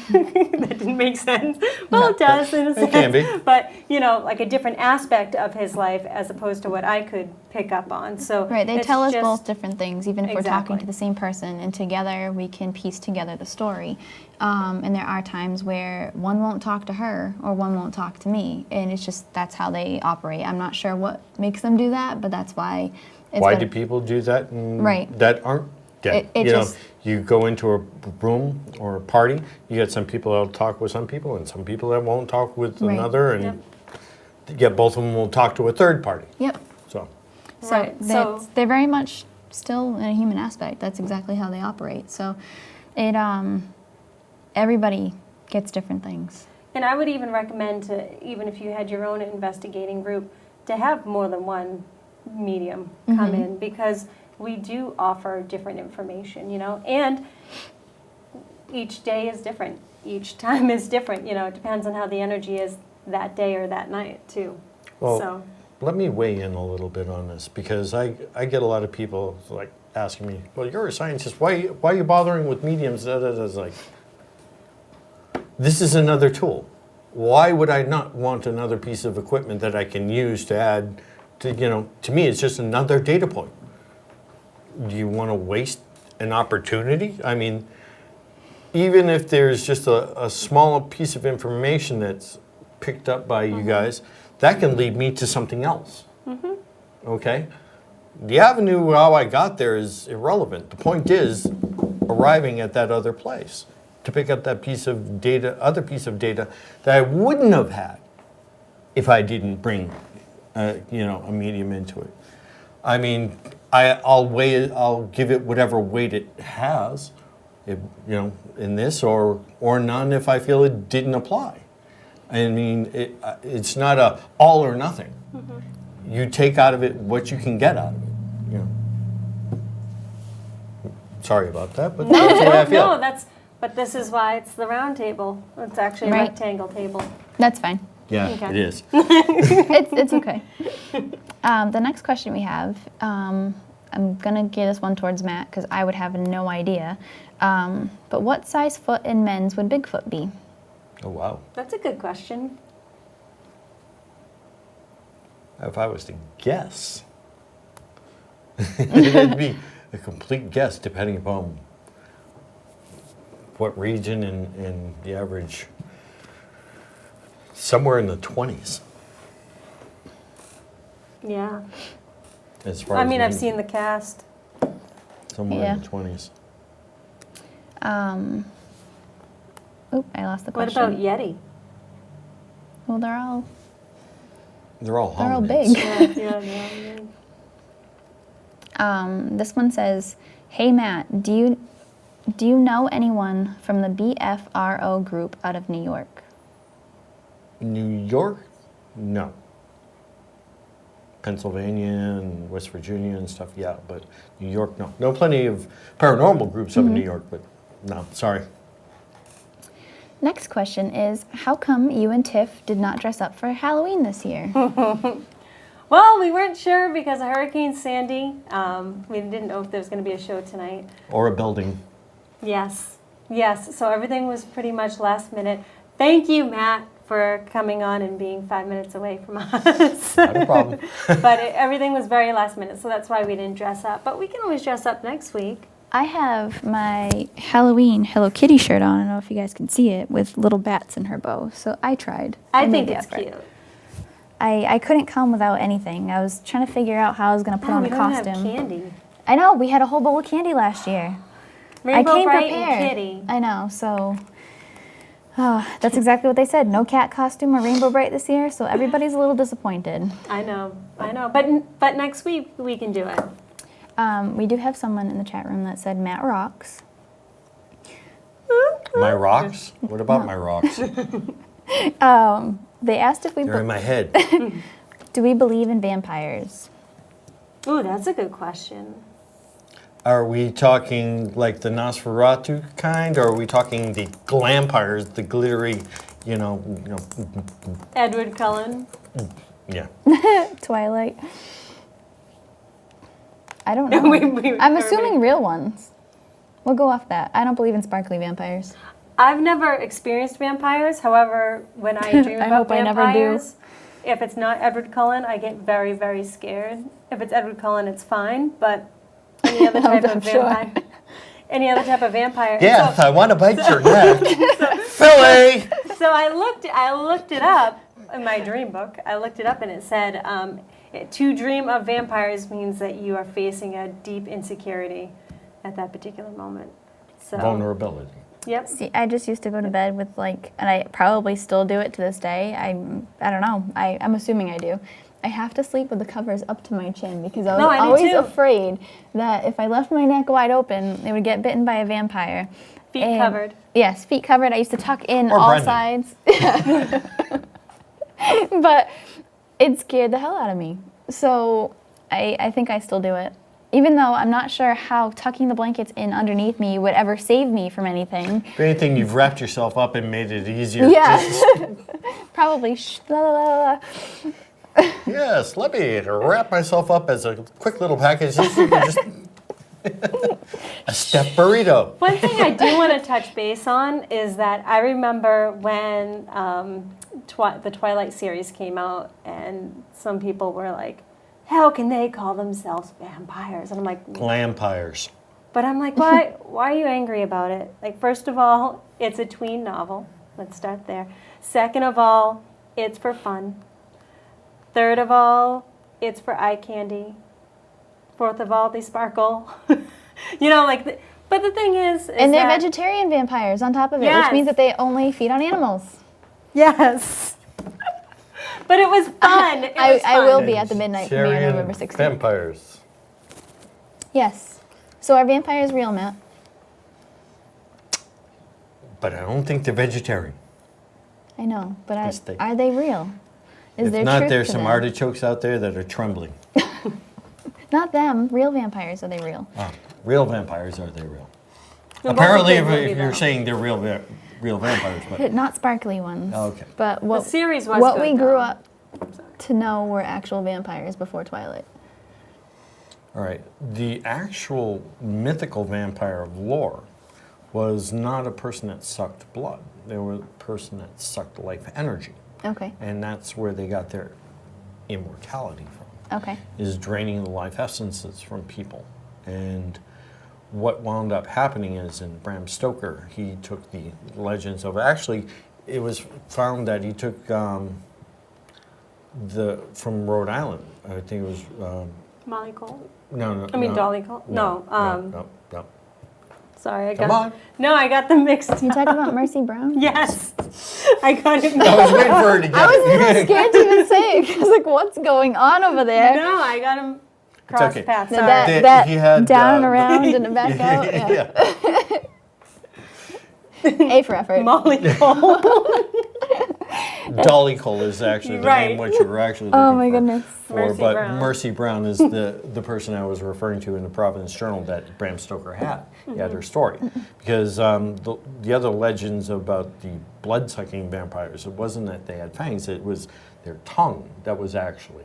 Speaker 1: That didn't make sense. Well, it does in a sense.
Speaker 2: It can be.
Speaker 1: But, you know, like a different aspect of his life as opposed to what I could pick up on. So
Speaker 3: Right, they
Speaker 1: it's
Speaker 3: tell us
Speaker 1: just-
Speaker 3: both different things, even if we're talking
Speaker 1: Exactly.
Speaker 3: to the same person, and together we can piece together the story. And there are times where one won't talk to her or one won't talk to me, and it's just that's how they operate. I'm not sure what makes them do that, but that's why.
Speaker 2: Why do people do that
Speaker 3: Right.
Speaker 2: that aren't dead?
Speaker 3: It
Speaker 2: You know,
Speaker 3: just-
Speaker 2: you go into a room or a party, you get some people that'll talk with some people and some people that won't talk with
Speaker 3: Right.
Speaker 2: another, and yet both of them will talk to a third party.
Speaker 3: Yep.
Speaker 2: So,
Speaker 3: So,
Speaker 1: Right, so-
Speaker 3: they're very much still in a human aspect. That's exactly how they operate. So it everybody gets different things.
Speaker 1: And I would even recommend to, even if you had your own investigating group, to have more than one medium come in, because we do offer different information, you know, and each day is different. Each time is different, you know, it depends on how the energy is that day or that night too.
Speaker 2: well,
Speaker 1: So,
Speaker 2: let me weigh in a little bit on this, because I get a lot of people like asking me, well, you're a scientist, why are you bothering with mediums? It's like, this is another tool. Why would I not want another piece of equipment that I can use to add to, you know, to me it's just another data point. Do you want to waste an opportunity? I mean, even if there's just a small piece of information that's picked up by you guys, that can lead me to something else. Okay? The avenue how I got there is irrelevant. The point is arriving at that other place to pick up that piece of data, other piece of data that I wouldn't have had if I didn't bring, you know, a medium into it. I mean, I'll weigh it. I'll give it whatever weight it has, if, you know, in this, or none if I feel it didn't apply. I mean, it's not a all or nothing. You take out of it what you can get out of it. You know. Sorry about that, but that's the way I feel.
Speaker 1: no, but this is why it's the round table. It's actually a
Speaker 3: Right.
Speaker 1: rectangle table.
Speaker 3: That's fine.
Speaker 2: Yeah,
Speaker 1: Okay.
Speaker 2: it is.
Speaker 3: It's okay. The next question we have, I'm going to give this one towards Matt because I would have no idea. But what size foot in men's would Bigfoot be?
Speaker 2: Oh, wow.
Speaker 1: That's a good question.
Speaker 2: If I was to guess, it'd be a complete guess depending upon what region and the average. Somewhere in the 20s.
Speaker 1: Yeah.
Speaker 2: As far
Speaker 1: I
Speaker 2: as
Speaker 1: mean, I've
Speaker 2: men-
Speaker 1: seen the cast.
Speaker 2: somewhere in the 20s.
Speaker 3: Oop, I lost the
Speaker 1: What
Speaker 3: question.
Speaker 1: about Yeti?
Speaker 3: Well, they're all
Speaker 2: They're all
Speaker 3: big.
Speaker 2: hominids.
Speaker 1: Yeah.
Speaker 3: This one says, "Hey Matt, do you know anyone from the BFRO group out of New York?"
Speaker 2: New York? No. Pennsylvania and West Virginia and stuff, yeah, but New York, no. No, plenty of paranormal groups up in New York, but no, sorry.
Speaker 3: Next question is, how come you and Tiff did not dress up for Halloween this year?
Speaker 1: Well, we weren't sure because of Hurricane Sandy. We didn't know if there was going to be a show tonight.
Speaker 2: Or a building.
Speaker 1: Yes. So everything was pretty much last minute. Thank you, Matt, for coming on and being 5 minutes away from us.
Speaker 2: Not a problem.
Speaker 1: But everything was very last minute, so that's why we didn't dress up. But we can always dress up next week.
Speaker 3: I have my Halloween Hello Kitty shirt on. I don't know if you guys can see it, with little bats in her bow. So I tried.
Speaker 1: I
Speaker 3: made
Speaker 1: think
Speaker 3: the
Speaker 1: it's
Speaker 3: effort.
Speaker 1: cute.
Speaker 3: I couldn't come without anything. I was trying to figure out how I was going to put
Speaker 1: Oh,
Speaker 3: on
Speaker 1: we
Speaker 3: a
Speaker 1: don't
Speaker 3: costume.
Speaker 1: have candy.
Speaker 3: I know, we had a whole bowl of candy last year.
Speaker 1: Rainbow
Speaker 3: I came
Speaker 1: Bright
Speaker 3: prepared.
Speaker 1: and Kitty.
Speaker 3: I know, so that's exactly what they said. No cat costume or Rainbow Bright this year, so everybody's a little disappointed.
Speaker 1: I know. But next week we can do it.
Speaker 3: We do have someone in the chat room that said Matt rocks.
Speaker 2: My rocks? What about my rocks?
Speaker 3: They asked if we
Speaker 2: They're in my head.
Speaker 3: do we believe in vampires.
Speaker 1: Ooh, that's a good question.
Speaker 2: Are we talking like the Nosferatu kind, or are we talking the glampires, the glittery,
Speaker 1: Edward Cullen.
Speaker 2: yeah.
Speaker 3: Twilight. I don't know. I'm assuming real ones. We'll go off that. I don't believe in sparkly vampires.
Speaker 1: I've never experienced vampires. However, when I dream
Speaker 3: I
Speaker 1: about
Speaker 3: hope I never do.
Speaker 1: vampires, if it's not Edward Cullen, I get very, very scared. If it's Edward Cullen, it's fine. But any other type
Speaker 3: I'm
Speaker 1: of
Speaker 3: sure.
Speaker 1: vampire, any other type of vampire.
Speaker 2: Yes,
Speaker 1: So,
Speaker 2: I want to bite your neck. Philly!
Speaker 1: so I looked it up in my dream book. I looked it up and it said to dream of vampires means that you are facing a deep insecurity at that particular moment. So
Speaker 2: Vulnerability.
Speaker 1: Yep.
Speaker 3: See, I just used to go to bed with and I probably still do it to this day. I don't know. I'm assuming I do. I have to sleep with the covers up to my chin because I was
Speaker 1: I do
Speaker 3: always
Speaker 1: too.
Speaker 3: afraid that if I left my neck wide open, it would get bitten by a vampire.
Speaker 1: Feet covered.
Speaker 3: Yes, feet covered. I used to tuck in
Speaker 2: Or
Speaker 3: all
Speaker 2: Brendan.
Speaker 3: sides. But it scared the hell out of me. So I think I still do it. Even though I'm not sure how tucking the blankets in underneath me would ever save me from anything.
Speaker 2: If anything, you've wrapped yourself up and made it easier.
Speaker 3: Yeah. Probably. La, la, la, la.
Speaker 2: Yes, let me wrap myself up as a quick little package. Just, you can just a step burrito.
Speaker 1: One thing I do want to touch base on is that I remember when the Twilight series came out, and some people were like, "How can they call themselves vampires?" And I'm like,
Speaker 2: Glampires.
Speaker 1: but I'm like, why are you angry about it? Like, first of all, it's a tween novel. Let's start there. Second of all, it's for fun. Third of all, it's for eye candy. Fourth of all, they sparkle. But the thing is
Speaker 3: And they're
Speaker 1: that-
Speaker 3: vegetarian vampires on top of it,
Speaker 1: Yes.
Speaker 3: which means that they only feed on animals.
Speaker 1: Yes. But it was fun. It was
Speaker 3: I
Speaker 1: fun.
Speaker 3: will be at the midnight premiere
Speaker 2: Vegetarian
Speaker 3: November 16th.
Speaker 2: Vampires.
Speaker 3: Yes. So are vampires real, Matt?
Speaker 2: But I don't think they're vegetarian.
Speaker 3: I know, but
Speaker 2: Yes, they-
Speaker 3: are they real? Is
Speaker 2: If
Speaker 3: there
Speaker 2: not,
Speaker 3: truth
Speaker 2: there's
Speaker 3: to
Speaker 2: some
Speaker 3: them?
Speaker 2: artichokes out there that are trembling.
Speaker 3: Not them. Real vampires. Are they real?
Speaker 2: Real vampires, are they real?
Speaker 1: They're both
Speaker 2: Apparently,
Speaker 1: a good movie,
Speaker 2: if you're
Speaker 1: though.
Speaker 2: saying they're real real vampires, but
Speaker 3: Not sparkly ones.
Speaker 2: Oh, okay.
Speaker 3: But
Speaker 1: The
Speaker 3: what
Speaker 1: series was
Speaker 3: what
Speaker 1: good,
Speaker 3: we grew
Speaker 1: though.
Speaker 3: up to know were actual vampires before Twilight.
Speaker 2: all right. The actual mythical vampire of lore was not a person that sucked blood. They were a person that sucked life energy.
Speaker 3: Okay.
Speaker 2: And that's where they got their immortality from,
Speaker 3: Okay.
Speaker 2: is draining the life essences from people. And what wound up happening is in Bram Stoker, he took the legends of, actually, it was found that he took from Rhode Island, I think it was,
Speaker 1: Molly Cole.
Speaker 2: no.
Speaker 1: I mean, Dolly Cole. No.
Speaker 2: No.
Speaker 1: Sorry, I
Speaker 2: Come
Speaker 1: got.
Speaker 2: on.
Speaker 1: No, I got them mixed.
Speaker 3: You talking about Mercy Brown?
Speaker 1: Yes, I got it.
Speaker 2: I was waiting for her to get
Speaker 3: I was a
Speaker 2: it.
Speaker 3: little scared to even say it. I was like, what's going on over there?
Speaker 1: No, I got them cross
Speaker 2: okay.
Speaker 1: paths.
Speaker 3: Did
Speaker 1: Sorry.
Speaker 3: that
Speaker 2: He had,
Speaker 3: down and around and back out?
Speaker 2: Yeah.
Speaker 3: A for effort.
Speaker 1: Molly Cole.
Speaker 2: Dolly Cole is actually the
Speaker 1: Right.
Speaker 2: name what you were actually looking
Speaker 3: Oh my
Speaker 2: for.
Speaker 3: goodness.
Speaker 1: Mercy
Speaker 2: But
Speaker 1: Brown.
Speaker 2: Mercy Brown is the person I was referring to in the Providence Journal that Bram Stoker had. He had her story. Because the other legends about the blood-sucking vampires, it wasn't that they had fangs, it was their tongue that was actually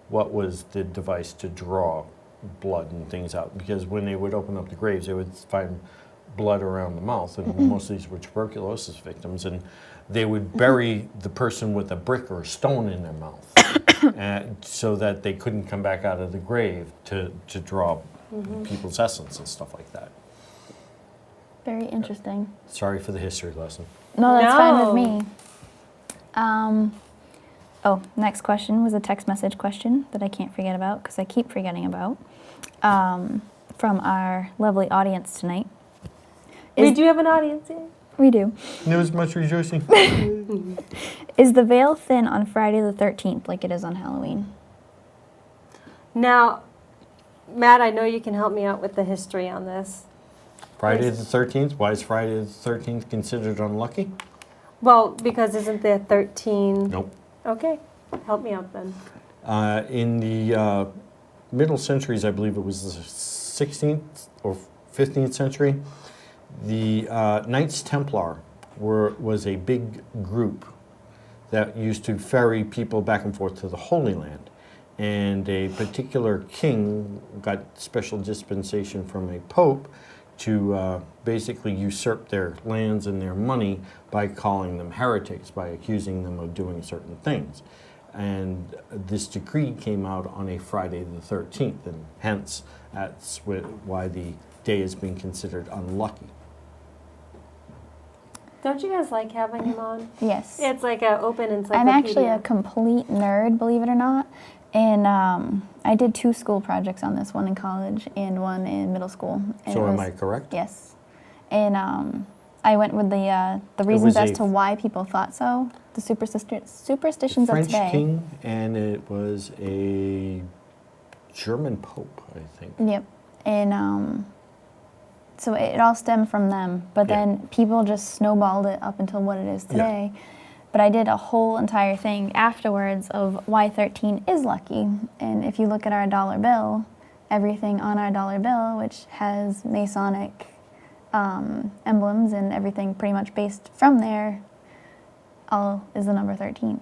Speaker 2: what was the device to draw blood and things out. Because when they would open up the graves, they would find blood around the mouth, and most of these were tuberculosis victims, and they would bury the person with a brick or a stone in their mouth so that they couldn't come back out of the grave to draw people's essence and stuff like that.
Speaker 3: Very interesting.
Speaker 2: Sorry for the history lesson.
Speaker 3: No, that's fine
Speaker 1: No.
Speaker 3: with me. Next question was a text message question that I can't forget about because I keep forgetting about from our lovely audience tonight.
Speaker 1: We do have an audience here.
Speaker 3: We do.
Speaker 2: There was much rejoicing.
Speaker 3: Is the veil thin on Friday the 13th like it is on Halloween?
Speaker 1: Now, Matt, I know you can help me out with the history on this.
Speaker 2: Friday the 13th? Why is Friday the 13th considered unlucky?
Speaker 1: Well, because isn't there 13?
Speaker 2: Nope.
Speaker 1: Okay, help me out then.
Speaker 2: In the middle centuries, I believe it was the 16th or 15th century, the Knights Templar was a big group that used to ferry people back and forth to the Holy Land. And a particular king got special dispensation from a pope to basically usurp their lands and their money by calling them heretics, by accusing them of doing certain things. And this decree came out on a Friday the 13th, and hence that's why the day has been considered unlucky.
Speaker 1: Don't you guys like having him on?
Speaker 3: Yes.
Speaker 1: It's like an open encyclopedia.
Speaker 3: I'm actually a complete nerd, believe it or not. And I did 2 school projects on this, one in college and one in middle school. And
Speaker 2: So
Speaker 3: it
Speaker 2: am
Speaker 3: was-
Speaker 2: I correct?
Speaker 3: Yes. And I went with the reasons as to why people thought so, the superstitions of
Speaker 2: French
Speaker 3: today.
Speaker 2: king, and it was a German pope, I think.
Speaker 3: Yep. And so it all stemmed from them. But
Speaker 2: Yeah.
Speaker 3: then people just snowballed it up until what it is today. But I did a whole entire thing afterwards of why 13 is lucky. And if you look at our dollar bill, everything on our dollar bill, which has Masonic emblems and everything pretty much based from there, all is the number 13.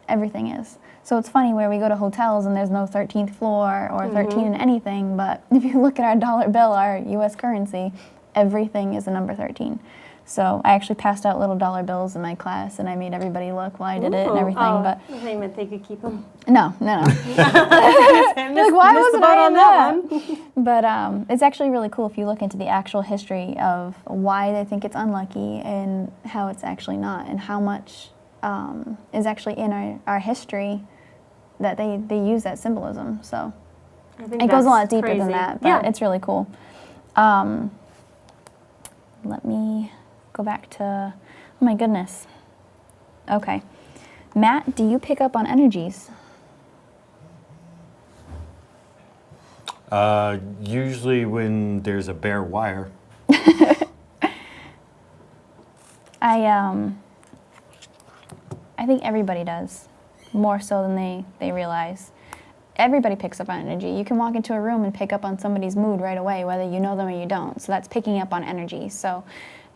Speaker 3: Everything is. So it's funny where we go to hotels and there's no 13th floor or 13 in anything, but if you look at our dollar bill, our U.S. currency, everything is the number 13. So I actually passed out little dollar bills in my class, and I made everybody look while I did it and everything.
Speaker 1: Oh,
Speaker 3: But
Speaker 1: I thought you meant they could keep them.
Speaker 3: no. Like,
Speaker 1: Like,
Speaker 3: why wasn't I
Speaker 1: on
Speaker 3: in
Speaker 1: that
Speaker 3: that?
Speaker 1: one?
Speaker 3: But it's actually really cool if you look into the actual history of why they think it's unlucky and how it's actually not, and how much is actually in our history that they use that symbolism. So
Speaker 1: I think
Speaker 3: it goes a
Speaker 1: that's
Speaker 3: lot deeper
Speaker 1: crazy.
Speaker 3: than that, but
Speaker 1: Yeah.
Speaker 3: it's really cool. Let me go back to, oh my goodness. Okay. Matt, do you pick up on energies?
Speaker 2: Usually when there's a bare wire.
Speaker 3: I think everybody does, more so than they realize. Everybody picks up on energy. You can walk into a room and pick up on somebody's mood right away, whether you know them or you don't. So that's picking up on energy. So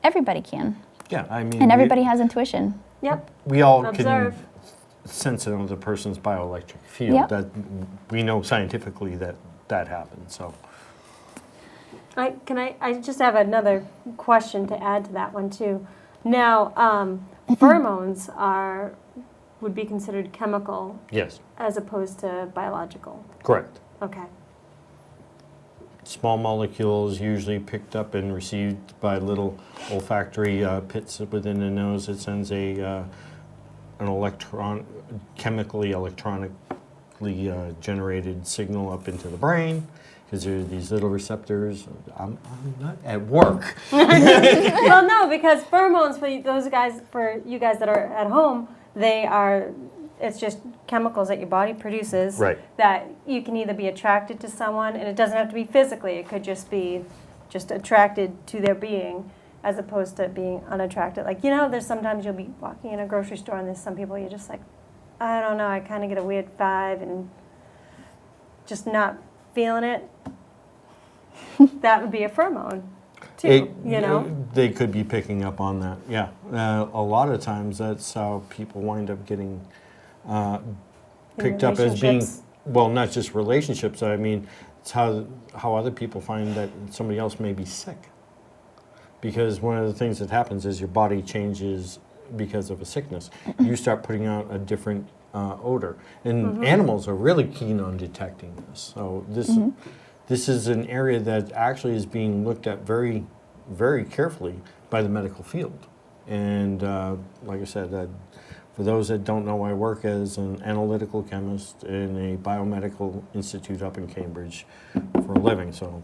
Speaker 3: everybody can.
Speaker 2: Yeah, I mean,
Speaker 3: And everybody has intuition.
Speaker 1: Yep.
Speaker 2: we all
Speaker 1: Observe.
Speaker 2: can sense it on the person's bioelectric field.
Speaker 3: Yep.
Speaker 2: That we know scientifically that happens. So
Speaker 1: I just have another question to add to that one too. Now, pheromones would be considered chemical
Speaker 2: yes,
Speaker 1: as opposed to biological.
Speaker 2: correct.
Speaker 1: Okay.
Speaker 2: Small molecules usually picked up and received by little olfactory pits within the nose. It sends an chemically electronically generated signal up into the brain because there are these little receptors. I'm not at work.
Speaker 1: Well, no, because pheromones for you guys that are at home, it's just chemicals that your body produces
Speaker 2: Right.
Speaker 1: that you can either be attracted to someone, and it doesn't have to be physically. It could just be attracted to their being as opposed to being unattracted. Like, there's sometimes you'll be walking in a grocery store and there's some people you're just like, I don't know, I kind of get a weird vibe and just not feeling it. That would be a pheromone, too,
Speaker 2: They could be picking up on that, yeah. A lot of times that's how people wind up getting picked up as being,
Speaker 1: relationships.
Speaker 2: well, not just relationships, I mean, it's how other people find that somebody else may be sick. Because one of the things that happens is your body changes because of a sickness. You start putting out a different odor. And animals are really keen on detecting this. So this is an area that actually is being looked at very, very carefully by the medical field. And like I said, for those that don't know, I work as an analytical chemist in a biomedical institute up in Cambridge for a living. So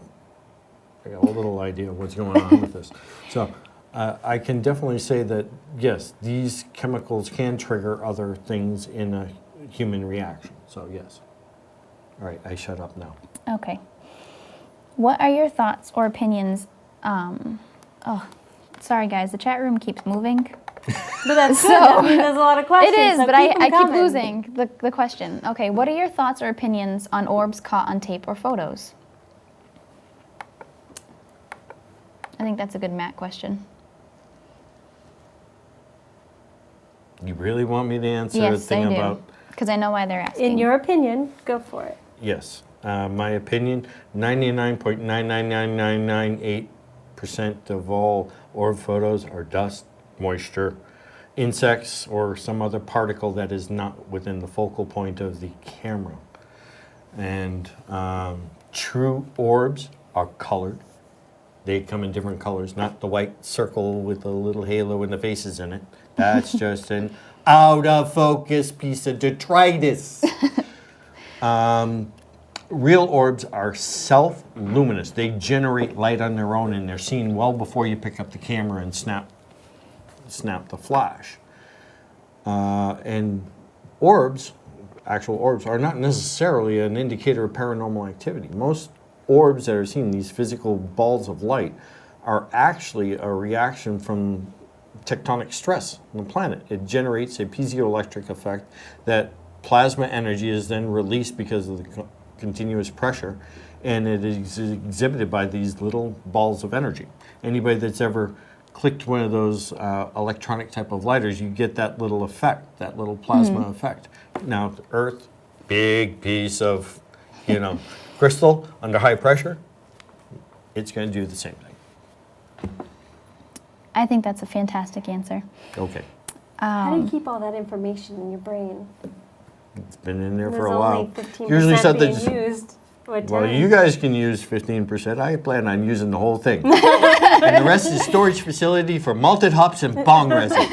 Speaker 2: I got a little idea of what's going on with this. So I can definitely say that, yes, these chemicals can trigger other things in a human reaction. So, yes. All right, I shut up now.
Speaker 3: Okay. What are your thoughts or opinions? Sorry guys, the chat room keeps moving.
Speaker 1: But that's good. I mean, there's a lot of questions.
Speaker 3: It is,
Speaker 1: so
Speaker 3: but
Speaker 1: keep 'em
Speaker 3: I keep
Speaker 1: coming.
Speaker 3: losing the question. Okay, what are your thoughts or opinions on orbs caught on tape or photos? I think that's a good Matt question.
Speaker 2: You really want me to answer a
Speaker 3: Yes, I
Speaker 2: thing
Speaker 3: do.
Speaker 2: about...
Speaker 3: Because I know why they're asking.
Speaker 1: In your opinion, go for it.
Speaker 2: Yes. My opinion, 99.9999998% of all orb photos are dust, moisture, insects, or some other particle that is not within the focal point of the camera. And true orbs are colored. They come in different colors, not the white circle with a little halo and the faces in it. That's just an out-of-focus piece of detritus. Real orbs are self-luminous. They generate light on their own, and they're seen well before you pick up the camera and snap the flash. And orbs, actual orbs, are not necessarily an indicator of paranormal activity. Most orbs that are seen, these physical balls of light, are actually a reaction from tectonic stress on the planet. It generates a piezoelectric effect that plasma energy is then released because of the continuous pressure, and it is exhibited by these little balls of energy. Anybody that's ever clicked one of those electronic type of lighters, you get that little effect, that little plasma effect. Now, the Earth, big piece of, crystal under high pressure, it's going to do the same thing.
Speaker 3: I think that's a fantastic answer.
Speaker 2: Okay.
Speaker 1: How do you keep all that information in your brain?
Speaker 2: It's been in there
Speaker 1: There's
Speaker 2: for a while.
Speaker 1: only 15% being used. Or
Speaker 2: Well,
Speaker 1: 10.
Speaker 2: you guys can use 15%. I plan on using the whole thing. And the rest is storage facility for malted hops and bong resin.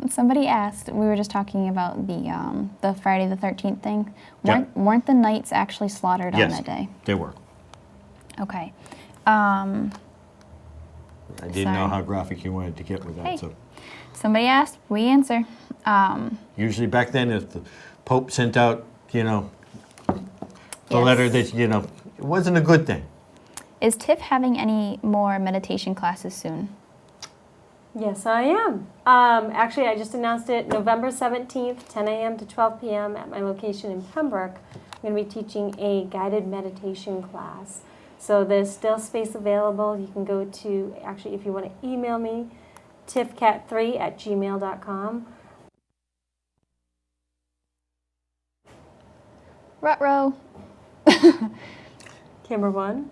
Speaker 3: Somebody asked, we were just talking about the Friday the 13th thing.
Speaker 2: Yeah.
Speaker 3: Weren't the knights actually slaughtered on that day?
Speaker 2: They were.
Speaker 3: Okay.
Speaker 2: I didn't know
Speaker 3: Sorry.
Speaker 2: how graphic you wanted to get with that.
Speaker 3: Hey.
Speaker 2: So
Speaker 3: Somebody asked, we answer.
Speaker 2: usually back then, if the Pope sent out, the
Speaker 3: Yes.
Speaker 2: letter that, it wasn't a good thing.
Speaker 3: Is Tiff having any more meditation classes soon?
Speaker 1: Yes, I am. Actually, I just announced it November 17th, 10 a.m. to 12 p.m. at my location in Pembroke. I'm going to be teaching a guided meditation class. So there's still space available. You can go to, actually, if you want to email me, tiffcat3@gmail.com.
Speaker 3: Ruh-roh.
Speaker 1: Camera one.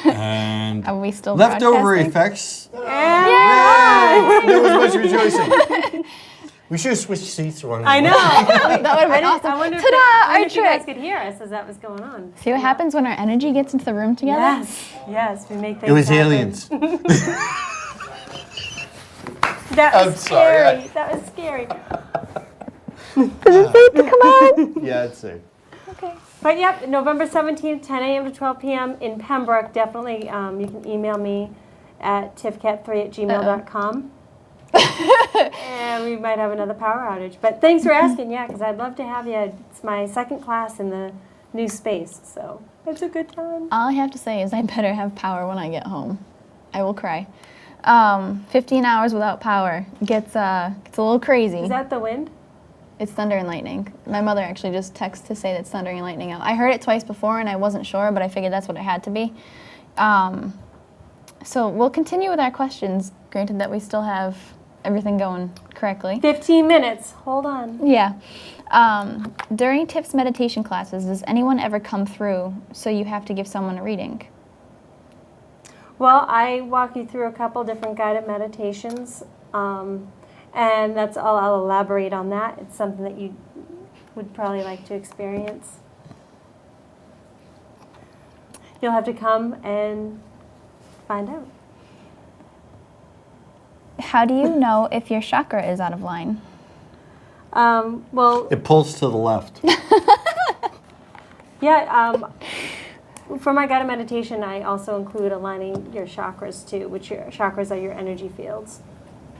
Speaker 2: And
Speaker 3: Are we still
Speaker 2: leftover
Speaker 3: broadcasting?
Speaker 2: effects.
Speaker 1: Yeah.
Speaker 2: There was much rejoicing. We should have switched seats one.
Speaker 1: I know.
Speaker 3: That would have been awesome.
Speaker 1: I wonder if,
Speaker 3: Ta-da,
Speaker 1: I
Speaker 3: our
Speaker 1: wonder if you guys
Speaker 3: trick.
Speaker 1: could hear us as that was going on.
Speaker 3: See what happens when our energy gets into the room together?
Speaker 1: Yes, we make things
Speaker 2: It was
Speaker 1: happen.
Speaker 2: aliens.
Speaker 1: That
Speaker 2: I'm
Speaker 1: was
Speaker 2: sorry.
Speaker 1: scary. That was scary.
Speaker 2: Yeah, I'd say.
Speaker 3: Okay.
Speaker 1: But yep, November 17th, 10 a.m. to 12 p.m. in Pembroke. Definitely, you can email me at tiffcat3@gmail.com. And we might have another power outage. But thanks for asking, yeah, because I'd love to have you. It's my second class in the new space, so it's a good time.
Speaker 3: All I have to say is I better have power when I get home. I will cry. 15 hours without power gets a little crazy.
Speaker 1: Is that the wind?
Speaker 3: It's thunder and lightning. My mother actually just texted to say that it's thundering and lightning out. I heard it twice before and I wasn't sure, but I figured that's what it had to be. So we'll continue with our questions, granted that we still have everything going correctly.
Speaker 1: 15 minutes. Hold on.
Speaker 3: Yeah. During Tiff's meditation classes, does anyone ever come through so you have to give someone a reading?
Speaker 1: Well, I walk you through a couple different guided meditations, and that's all. I'll elaborate on that. It's something that you would probably like to experience. You'll have to come and find out.
Speaker 3: How do you know if your chakra is out of line?
Speaker 1: Well,
Speaker 2: It pulls to the left.
Speaker 1: yeah, for my guided meditation, I also include aligning your chakras too, which your chakras are your energy fields.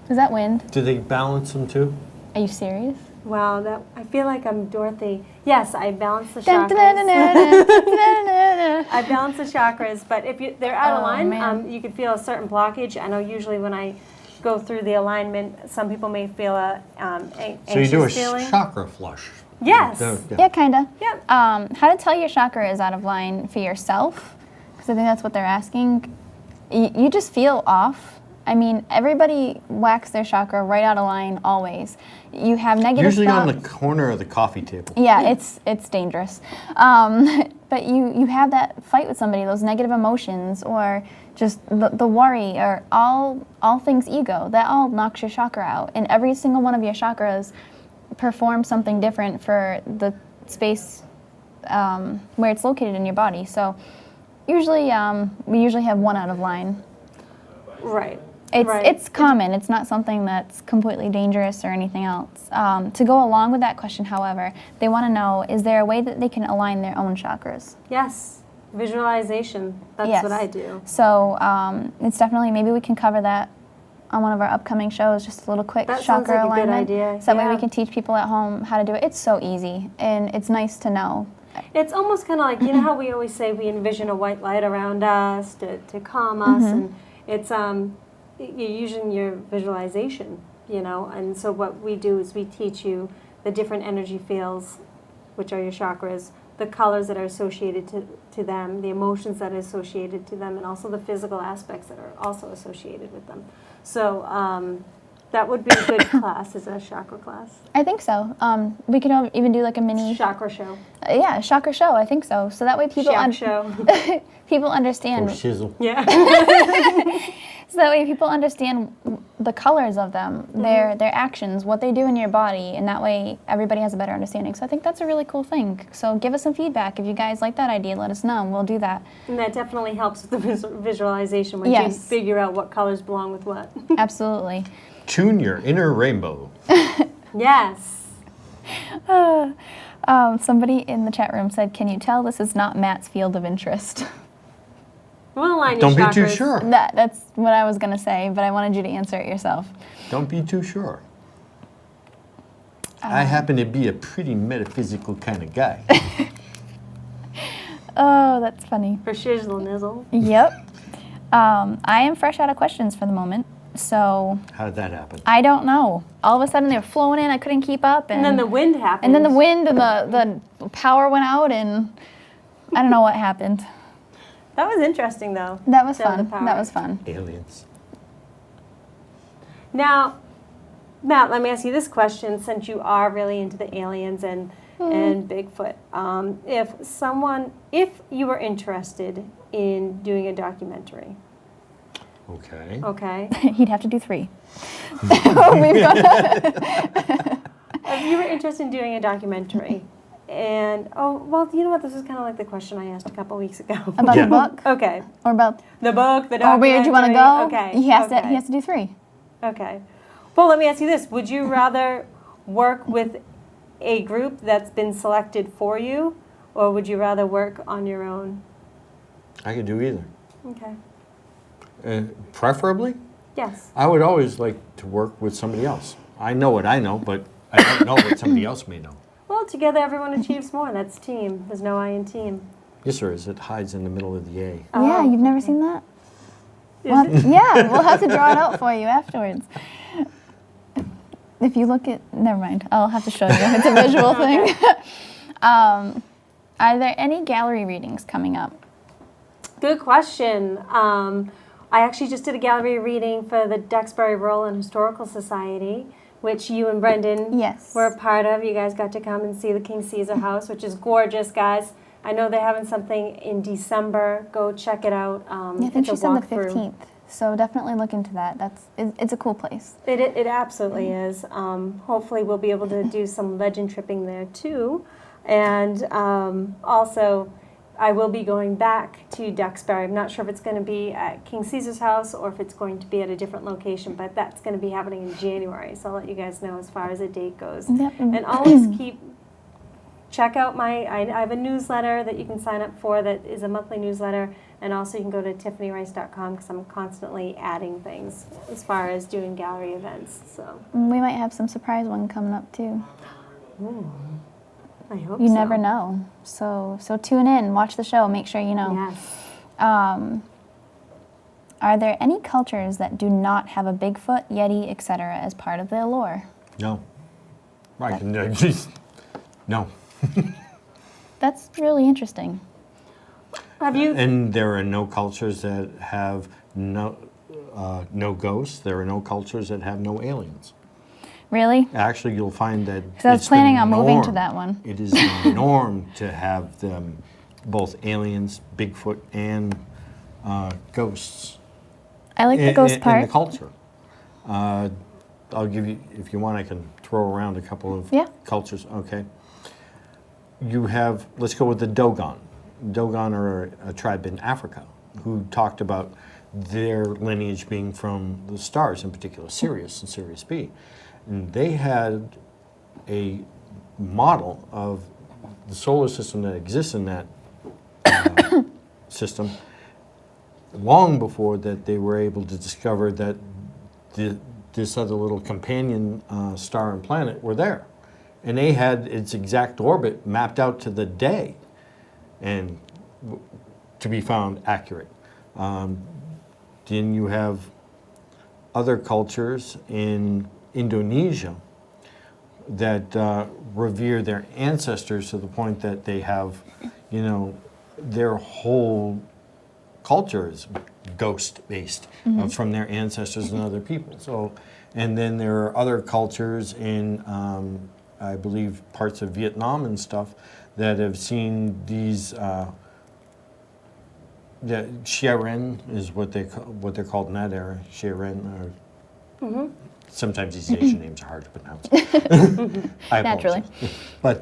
Speaker 3: Is that wind?
Speaker 2: Do they balance them too?
Speaker 3: Are you serious?
Speaker 1: Wow, that I feel like I'm Dorothy. Yes, I balance the
Speaker 3: Dun, dun,
Speaker 1: chakras.
Speaker 3: dun, dun, dun, dun, dun, dun.
Speaker 1: I balance the chakras, but if they're out of
Speaker 3: Oh,
Speaker 1: line,
Speaker 3: man.
Speaker 1: you could feel a certain blockage. I know usually when I go through the alignment, some people may feel a
Speaker 2: So you do a
Speaker 1: anxious feeling.
Speaker 2: chakra flush.
Speaker 1: Yes.
Speaker 3: Yeah, kind of.
Speaker 1: Yep.
Speaker 3: How to tell your chakra is out of line for yourself, because I think that's what they're asking. You just feel off. I mean, everybody whacks their chakra right out of line always. You have negative
Speaker 2: Usually on
Speaker 3: thought-
Speaker 2: the corner of the coffee table.
Speaker 3: Yeah, it's dangerous. But you have that fight with somebody, those negative emotions, or just the worry, or all things ego. That all knocks your chakra out. And every single one of your chakras performs something different for the space where it's located in your body. So usually, we usually have one out of line.
Speaker 1: Right.
Speaker 3: It's
Speaker 1: right.
Speaker 3: it's common. It's not something that's completely dangerous or anything else. To go along with that question, however, they want to know, is there a way that they can align their own chakras?
Speaker 1: Yes. Visualization. That's
Speaker 3: Yes.
Speaker 1: what I do.
Speaker 3: So it's definitely, maybe we can cover that on one of our upcoming shows, just a little quick
Speaker 1: That sounds
Speaker 3: chakra
Speaker 1: like a good
Speaker 3: alignment.
Speaker 1: idea,
Speaker 3: So that way
Speaker 1: yeah.
Speaker 3: we can teach people at home how to do it. It's so easy, and it's nice to know.
Speaker 1: It's almost kind of like, you know how we always say we envision a white light around us to calm us, and it's you're using your visualization, you know, and so what we do is we teach you the different energy fields, which are your chakras, the colors that are associated to them, the emotions that are associated to them, and also the physical aspects that are also associated with them. So that would be a good class, is a chakra class.
Speaker 3: I think so. We could even do like a mini
Speaker 1: Chakra show.
Speaker 3: yeah, chakra show. I think so. So that way people
Speaker 1: Shack show.
Speaker 3: people
Speaker 2: Or
Speaker 3: understand.
Speaker 2: shizzle.
Speaker 1: Yeah.
Speaker 3: So that way people understand the colors of them, their actions, what they do in your body, and that way everybody has a better understanding. So I think that's a really cool thing. So give us some feedback. If you guys like that idea, let us know, and we'll do that.
Speaker 1: And that definitely helps with the visualization when you
Speaker 3: Yes.
Speaker 1: figure out what colors belong with what.
Speaker 3: Absolutely.
Speaker 2: Tune your inner rainbow.
Speaker 1: Yes.
Speaker 3: Somebody in the chat room said, "Can you tell this is not Matt's field of interest?"
Speaker 1: We'll align your
Speaker 2: Don't be too
Speaker 1: chakras.
Speaker 2: sure.
Speaker 3: That's what I was going to say, but I wanted you to answer it yourself.
Speaker 2: Don't be too sure. I happen to be a pretty metaphysical kind of guy.
Speaker 3: Oh, that's funny.
Speaker 1: For shizzle nizzle.
Speaker 3: Yep. I am fresh out of questions for the moment, so
Speaker 2: How did that happen?
Speaker 3: I don't know. All of a sudden they were flowing in, I couldn't keep up,
Speaker 1: And then the wind happened.
Speaker 3: and then the wind and the power went out, and I don't know what happened.
Speaker 1: That was interesting, though.
Speaker 3: That was
Speaker 1: to have the
Speaker 3: fun. That
Speaker 1: power.
Speaker 3: was fun.
Speaker 2: Aliens.
Speaker 1: Now, Matt, let me ask you this question, since you are really into the aliens and Bigfoot. If you were interested in doing a documentary,
Speaker 2: Okay.
Speaker 1: okay?
Speaker 3: He'd have to do 3. We've got
Speaker 1: If you were interested in doing a documentary, and, you know what? This is kind of like the question I asked a couple weeks ago.
Speaker 3: about
Speaker 2: Yeah.
Speaker 3: the book
Speaker 1: Okay.
Speaker 3: or about.
Speaker 1: The book, the
Speaker 3: Or
Speaker 1: documentary.
Speaker 3: where do you want to go?
Speaker 1: Okay.
Speaker 3: He has
Speaker 1: okay.
Speaker 3: to. He has to do 3.
Speaker 1: Okay. Well, let me ask you this. Would you rather work with a group that's been selected for you, or would you rather work on your own?
Speaker 2: I could do either.
Speaker 1: Okay.
Speaker 2: Preferably,
Speaker 1: Yes.
Speaker 2: I would always like to work with somebody else. I know what I know, but I don't know what somebody else may know.
Speaker 1: Well, together everyone achieves more. That's team. There's no I in team.
Speaker 2: Yes, there is. It hides in the middle of the A.
Speaker 3: Yeah,
Speaker 1: Oh,
Speaker 3: you've never seen that?
Speaker 1: Is
Speaker 3: Well,
Speaker 1: it?
Speaker 3: yeah, we'll have to draw it out for you afterwards. If you look at, never mind. I'll have to show you. It's a visual thing. Are there any gallery readings coming up?
Speaker 1: Good question. I actually just did a gallery reading for the Duxbury Rural and Historical Society, which you and Brendan
Speaker 3: Yes.
Speaker 1: were a part of. You guys got to come and see the King Caesar House, which is gorgeous, guys. I know they're having something in December. Go check it out.
Speaker 3: Yeah, I think
Speaker 1: it's
Speaker 3: she
Speaker 1: a
Speaker 3: said the
Speaker 1: walkthrough.
Speaker 3: 15th. So definitely look into that. It's a cool place.
Speaker 1: It absolutely is. Hopefully we'll be able to do some legend tripping there too. And also, I will be going back to Duxbury. I'm not sure if it's going to be at King Caesar's house or if it's going to be at a different location, but that's going to be happening in January. So I'll let you guys know as far as the date goes.
Speaker 3: Yep.
Speaker 1: And always check out I have a newsletter that you can sign up for that is a monthly newsletter. And also you can go to tiffanyrice.com because I'm constantly adding things as far as doing gallery events. So
Speaker 3: We might have some surprise one coming up too.
Speaker 1: I hope
Speaker 3: You
Speaker 1: so.
Speaker 3: never know. So tune in, watch the show, make sure you know.
Speaker 1: Yes.
Speaker 3: Are there any cultures that do not have a Bigfoot, Yeti, etc. as part of their lore?
Speaker 2: No. I can, no.
Speaker 3: That's really interesting.
Speaker 1: Have you?
Speaker 2: And there are no cultures that have no ghosts. There are no cultures that have no aliens.
Speaker 3: Really?
Speaker 2: Actually, you'll find that
Speaker 3: Because I was
Speaker 2: it's
Speaker 3: planning
Speaker 2: the
Speaker 3: on moving to
Speaker 2: norm.
Speaker 3: that one.
Speaker 2: It is the norm to have them, both aliens, Bigfoot, and ghosts.
Speaker 3: I like the ghost part.
Speaker 2: In the culture. I'll give you, if you want, I can throw around a couple of cultures. Okay. You have, let's go with the Dogon. Dogon are a tribe in Africa who talked about their lineage being from the stars, in particular Sirius and Sirius B. And they had a model of the solar system that exists in that system long before that they were able to discover that this other little companion star and planet were there. And they had its exact orbit mapped out to the day and to be found accurate. Then you have other cultures in Indonesia that revere their ancestors to the point that they have, their whole culture is ghost-based from their ancestors and other people. So, and then there are other cultures in, I believe, parts of Vietnam and stuff that have seen these. Xiaren is what they're called in that era. Xiaren. Sometimes these Asian names are hard to pronounce. I
Speaker 3: Naturally.
Speaker 2: apologize. But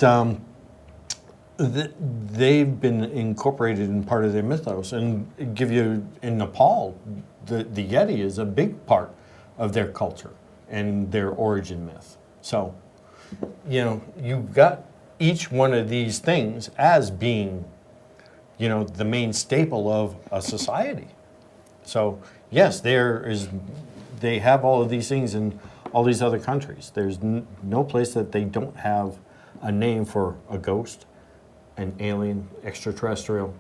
Speaker 2: they've been incorporated in part of their mythos, and give you in Nepal, the Yeti is a big part of their culture and their origin myth. So, you've got each one of these things as being, the main staple of a society. So, yes, they have all of these things in all these other countries. There's no place that they don't have a name for a ghost, an alien, extraterrestrial,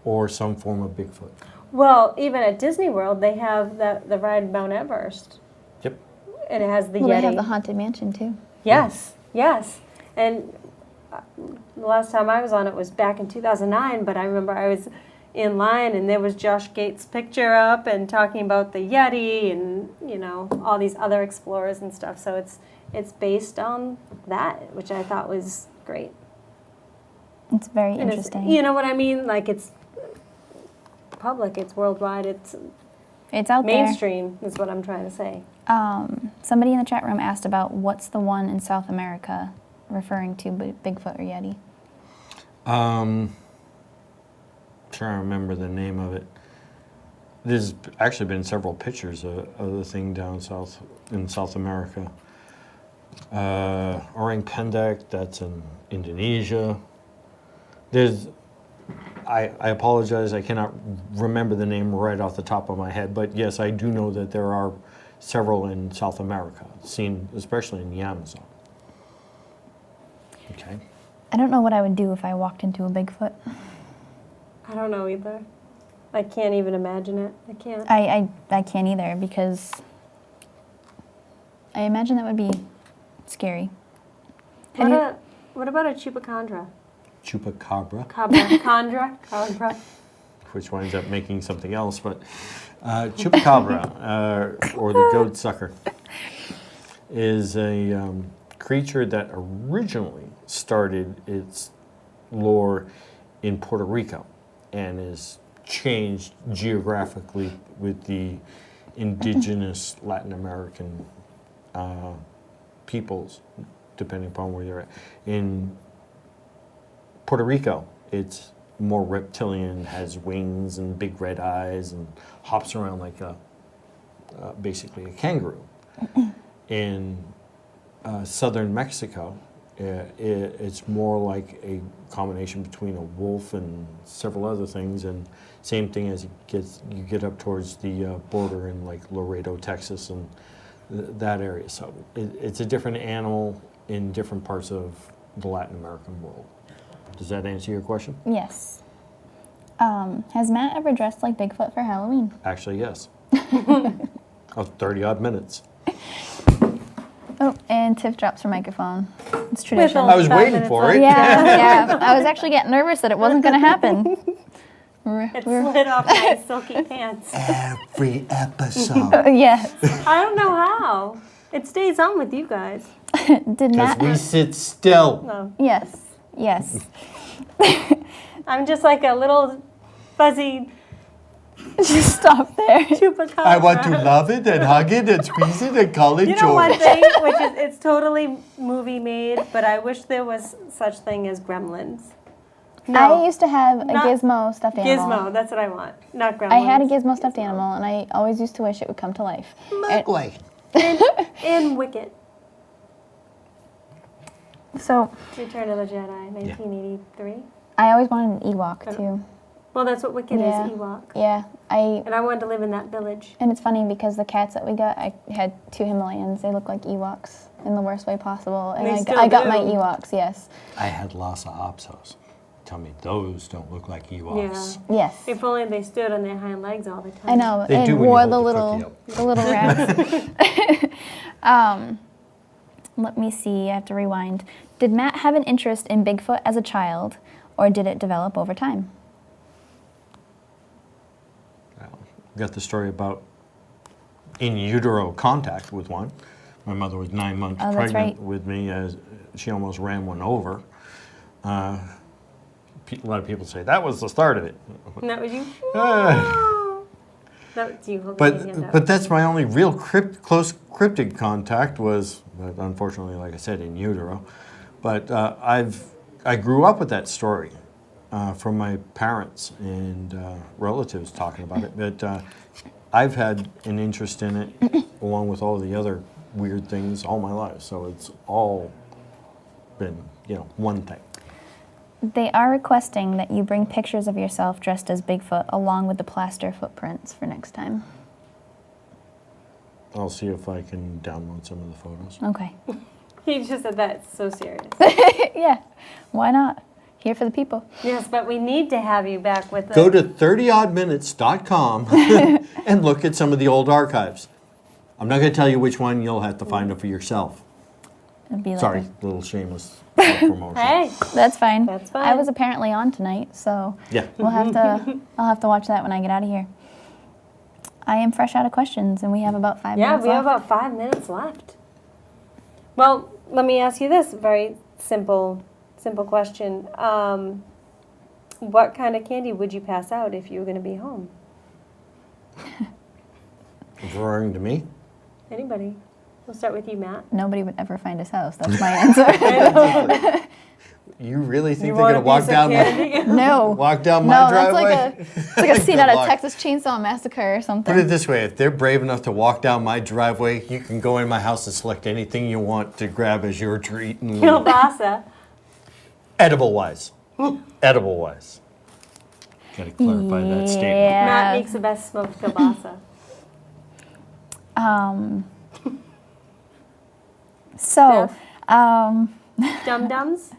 Speaker 2: or some form of Bigfoot.
Speaker 1: Well, even at Disney World, they have the ride Mount Everest.
Speaker 2: Yep.
Speaker 1: And it has the
Speaker 3: Well,
Speaker 1: Yeti.
Speaker 3: they have the Haunted Mansion too.
Speaker 1: Yes, yes. And the last time I was on it was back in 2009, but I remember I was in line, and there was Josh Gates' picture up and talking about the Yeti and, you know, all these other explorers and stuff. So it's based on that, which I thought was great.
Speaker 3: It's very
Speaker 1: And
Speaker 3: interesting.
Speaker 1: you know what I mean? Like, it's public, it's worldwide, it's
Speaker 3: It's out
Speaker 1: mainstream, is what I'm trying to say.
Speaker 3: there. Somebody in the chat room asked about what's the one in South America referring to Bigfoot or Yeti.
Speaker 2: Trying to remember the name of it. There's actually been several pictures of the thing down south in South America. Orang pendek, that's in Indonesia. I apologize, I cannot remember the name right off the top of my head, but yes, I do know that there are several in South America, seen especially in the Amazon. Okay.
Speaker 3: I don't know what I would do if I walked into a Bigfoot.
Speaker 1: I don't know either. I can't even imagine it. I can't.
Speaker 3: I can't either because I imagine that would be scary.
Speaker 1: What about a chupacabra?
Speaker 2: Chupacabra,
Speaker 1: Chupacabra.
Speaker 2: which winds up making something else, but chupacabra, or the goat sucker, is a creature that originally started its lore in Puerto Rico and is changed geographically with the indigenous Latin American peoples, depending upon where you're at. In Puerto Rico, it's more reptilian, has wings and big red eyes, and hops around like basically a kangaroo. In southern Mexico, it's more like a combination between a wolf and several other things, and same thing as you get up towards the border in like Laredo, Texas, and that area. So it's a different animal in different parts of the Latin American world. Does that answer your question?
Speaker 3: Yes. Has Matt ever dressed like Bigfoot for Halloween?
Speaker 2: Actually, yes. Of 30-odd minutes.
Speaker 3: Oh, and Tiff drops her microphone. It's tradition.
Speaker 2: I was waiting for it.
Speaker 3: Yeah. I was actually getting nervous that it wasn't going to happen.
Speaker 1: It slid off my silky pants.
Speaker 2: Every episode.
Speaker 3: Yes.
Speaker 1: I don't know how. It stays on with you guys.
Speaker 3: Did
Speaker 2: Because
Speaker 3: Matt?
Speaker 2: we sit still.
Speaker 1: No.
Speaker 3: Yes.
Speaker 1: I'm just like a little fuzzy
Speaker 3: Just stop there.
Speaker 1: chupacabra.
Speaker 2: I want to love it and hug it and squeeze it and call it
Speaker 1: You know one
Speaker 2: George.
Speaker 1: thing, which is it's totally movie made, but I wish there was such thing as Gremlins.
Speaker 3: I used to have a
Speaker 1: Not
Speaker 3: Gizmo stuffed animal.
Speaker 1: Gizmo, that's what I want. Not Gremlins.
Speaker 3: I had a Gizmo stuffed animal, and I always used to wish it would come to life.
Speaker 2: Mowgli.
Speaker 1: And Wicket.
Speaker 3: So
Speaker 1: Return of the Jedi, 1983.
Speaker 3: I always wanted an Ewok too.
Speaker 1: Well, that's what Wicket
Speaker 3: Yeah.
Speaker 1: is, Ewok.
Speaker 3: Yeah,
Speaker 1: And I wanted to live in that village.
Speaker 3: and it's funny because the cats that we got, I had 2 Himalayans. They look like Ewoks in the worst way possible, and
Speaker 1: They
Speaker 3: I
Speaker 1: still
Speaker 3: got my
Speaker 1: do.
Speaker 3: Ewoks. Yes,
Speaker 2: I had Lhasa Apsos. Tell me those don't look like Ewoks.
Speaker 3: yes.
Speaker 1: If only they stood on their hind legs all the time.
Speaker 3: I know,
Speaker 2: They do
Speaker 3: and
Speaker 2: when you
Speaker 3: wore
Speaker 2: hold
Speaker 3: the
Speaker 2: the
Speaker 3: little rats. Let me see. I have to rewind. Did Matt have an interest in Bigfoot as a child, or did it develop over time?
Speaker 2: Got the story about in utero contact with one. My mother was 9 months
Speaker 3: Oh, that's
Speaker 2: pregnant
Speaker 3: right.
Speaker 2: with me as she almost ran one over. A lot of people say that was the start of it.
Speaker 1: And that was you?
Speaker 2: Ah.
Speaker 1: That was you holding your hand up.
Speaker 2: But that's my only real close cryptid contact was, unfortunately, like I said, in utero. But I grew up with that story from my parents and relatives talking about it. But I've had an interest in it along with all the other weird things all my life. So it's all been, one thing.
Speaker 3: They are requesting that you bring pictures of yourself dressed as Bigfoot along with the plaster footprints for next time.
Speaker 2: I'll see if I can download some of the photos.
Speaker 3: Okay.
Speaker 1: He just said that so serious.
Speaker 3: Yeah, why not? Here for the people.
Speaker 1: Yes, but we need to have you back with
Speaker 2: Go
Speaker 1: us.
Speaker 2: to 30oddminutes.com and look at some of the old archives. I'm not going to tell you which one, you'll have to find it for yourself.
Speaker 3: It'd be like
Speaker 2: Sorry, little shameless promotion.
Speaker 1: Hey,
Speaker 3: That's fine.
Speaker 1: That's fine.
Speaker 3: I was apparently on tonight, so
Speaker 2: Yeah.
Speaker 3: I'll have to watch that when I get out of here. I am fresh out of questions, and we have about 5
Speaker 1: yeah,
Speaker 3: minutes
Speaker 1: we have
Speaker 3: left.
Speaker 1: about 5 minutes left. Well, let me ask you this very simple question. What kind of candy would you pass out if you were going to be home?
Speaker 2: Referring to me?
Speaker 1: Anybody? We'll start with you, Matt.
Speaker 3: Nobody would ever find his house. That's my answer.
Speaker 2: You really think
Speaker 1: You
Speaker 2: they're
Speaker 1: want
Speaker 2: gonna
Speaker 1: a
Speaker 2: walk
Speaker 1: piece of
Speaker 2: down my
Speaker 3: No.
Speaker 2: my
Speaker 3: No, that's
Speaker 2: driveway?
Speaker 3: it's like a scene out of
Speaker 2: luck.
Speaker 3: Texas Chainsaw Massacre or something.
Speaker 2: Put it this way: if they're brave enough to walk down my driveway, you can go in my house and select anything you want to grab as your treat and leave.
Speaker 1: Kielbasa.
Speaker 2: Edible wise. Edible wise. Gotta clarify that statement.
Speaker 3: Yeah.
Speaker 1: Matt makes the best smoked kielbasa.
Speaker 3: So,
Speaker 1: Dum-Dums,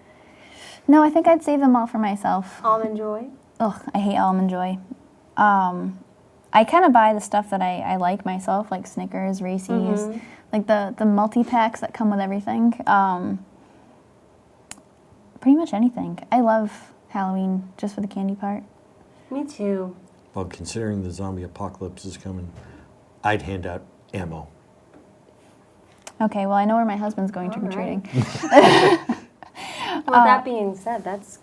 Speaker 3: no, I think I'd save them all for myself.
Speaker 1: Almond Joy.
Speaker 3: Ugh, I hate Almond Joy. I kind of buy the stuff that I like myself, like Snickers, Reese's, like the multi-packs that come with everything. Pretty much anything. I love Halloween just for the candy part.
Speaker 1: Me too.
Speaker 2: Well, considering the zombie apocalypse is coming, I'd hand out ammo.
Speaker 3: Okay, well, I know where my husband's going trick-or-treating.
Speaker 1: Well, that being said, that's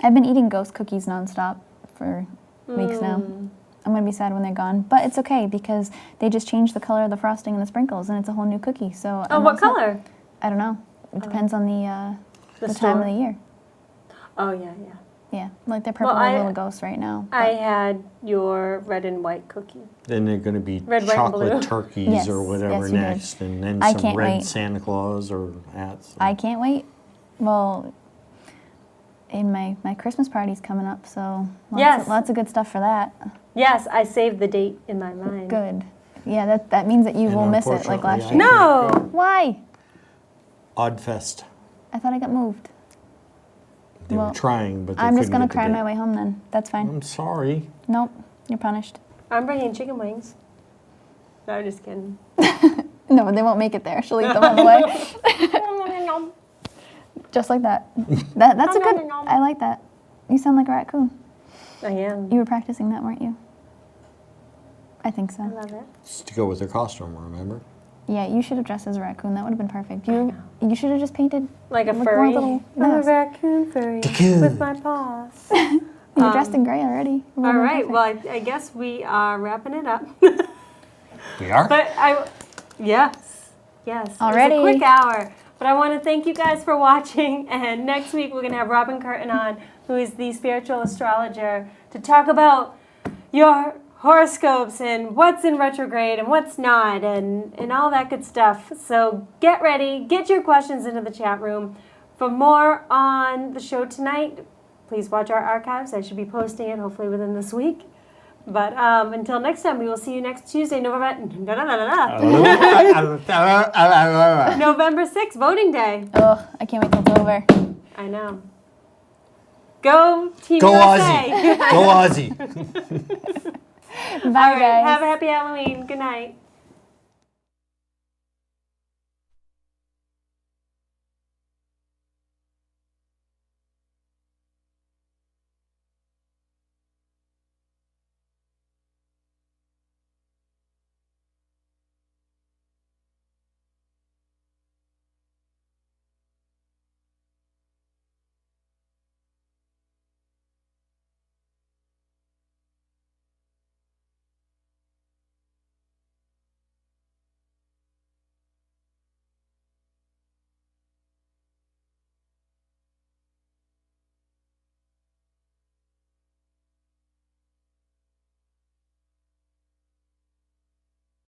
Speaker 3: I've been eating ghost cookies nonstop for weeks now. I'm going to be sad when they're gone. But it's okay because they just changed the color of the frosting and the sprinkles, and it's a whole new cookie. So
Speaker 1: oh, what color?
Speaker 3: I don't know. It depends on the time
Speaker 1: store?
Speaker 3: of the year.
Speaker 1: Oh yeah, yeah.
Speaker 3: Yeah, like they're purple
Speaker 1: Well,
Speaker 3: little ghosts right now.
Speaker 1: I had your red and white cookie.
Speaker 2: Then they're going to be
Speaker 1: Red, white, and
Speaker 2: chocolate
Speaker 1: blue.
Speaker 2: turkeys
Speaker 3: Yes,
Speaker 2: or whatever
Speaker 3: yes, you did.
Speaker 2: next, and then
Speaker 3: I
Speaker 2: some
Speaker 3: can't
Speaker 2: red
Speaker 3: wait.
Speaker 2: Santa Claus or hats.
Speaker 3: I can't wait. Well, and my Christmas party's coming up, so
Speaker 1: Yes.
Speaker 3: lots of good stuff for that.
Speaker 1: Yes, I saved the date in my mind.
Speaker 3: Good. Yeah, that means that you
Speaker 2: And
Speaker 3: will miss it like last
Speaker 2: unfortunately,
Speaker 3: year.
Speaker 1: No.
Speaker 3: Why?
Speaker 2: Oddfest.
Speaker 3: I thought I got moved.
Speaker 2: They
Speaker 3: Well,
Speaker 2: were trying, but they
Speaker 3: I'm just
Speaker 2: couldn't
Speaker 3: gonna
Speaker 2: get the
Speaker 3: cry
Speaker 2: date.
Speaker 3: my way home then. That's fine.
Speaker 2: I'm sorry.
Speaker 3: Nope, you're punished.
Speaker 1: I'm bringing chicken wings. No, I'm just kidding.
Speaker 3: No, they won't make it there. She'll eat them on the way. Just like that. That's a good. I like that. You sound like a raccoon.
Speaker 1: I am.
Speaker 3: You were practicing that, weren't you? I think
Speaker 1: I
Speaker 3: so.
Speaker 1: love it.
Speaker 2: It's to go with their costume, remember?
Speaker 3: Yeah, you should have dressed as a raccoon. That would have been perfect. You should have just painted.
Speaker 1: Like a
Speaker 3: more
Speaker 1: furry.
Speaker 3: little-
Speaker 1: I'm a
Speaker 3: yes.
Speaker 1: raccoon furry with my paws.
Speaker 3: You're dressed in gray already. It would
Speaker 1: All
Speaker 3: have been
Speaker 1: right.
Speaker 3: perfect.
Speaker 1: Well, I guess we are wrapping it up.
Speaker 2: We are?
Speaker 1: But yes. It
Speaker 3: Already.
Speaker 1: was a quick hour. But I want to thank you guys for watching. And next week we're going to have Robin Curtin on, who is the spiritual astrologer, to talk about your horoscopes and what's in retrograde and what's not and all that good stuff. So get ready. Get your questions into the chat room. For more on the show tonight, please watch our archives. I should be posting it hopefully within this week. But until next time, we will see you next Tuesday, November 6th, voting day.
Speaker 3: Ugh, I can't wait till it's over.
Speaker 1: I know. Go Team
Speaker 2: Go
Speaker 1: USA.
Speaker 2: Aussie. Go Aussie.
Speaker 3: Bye,
Speaker 1: All right,
Speaker 3: guys.
Speaker 1: have a happy Halloween. Good night.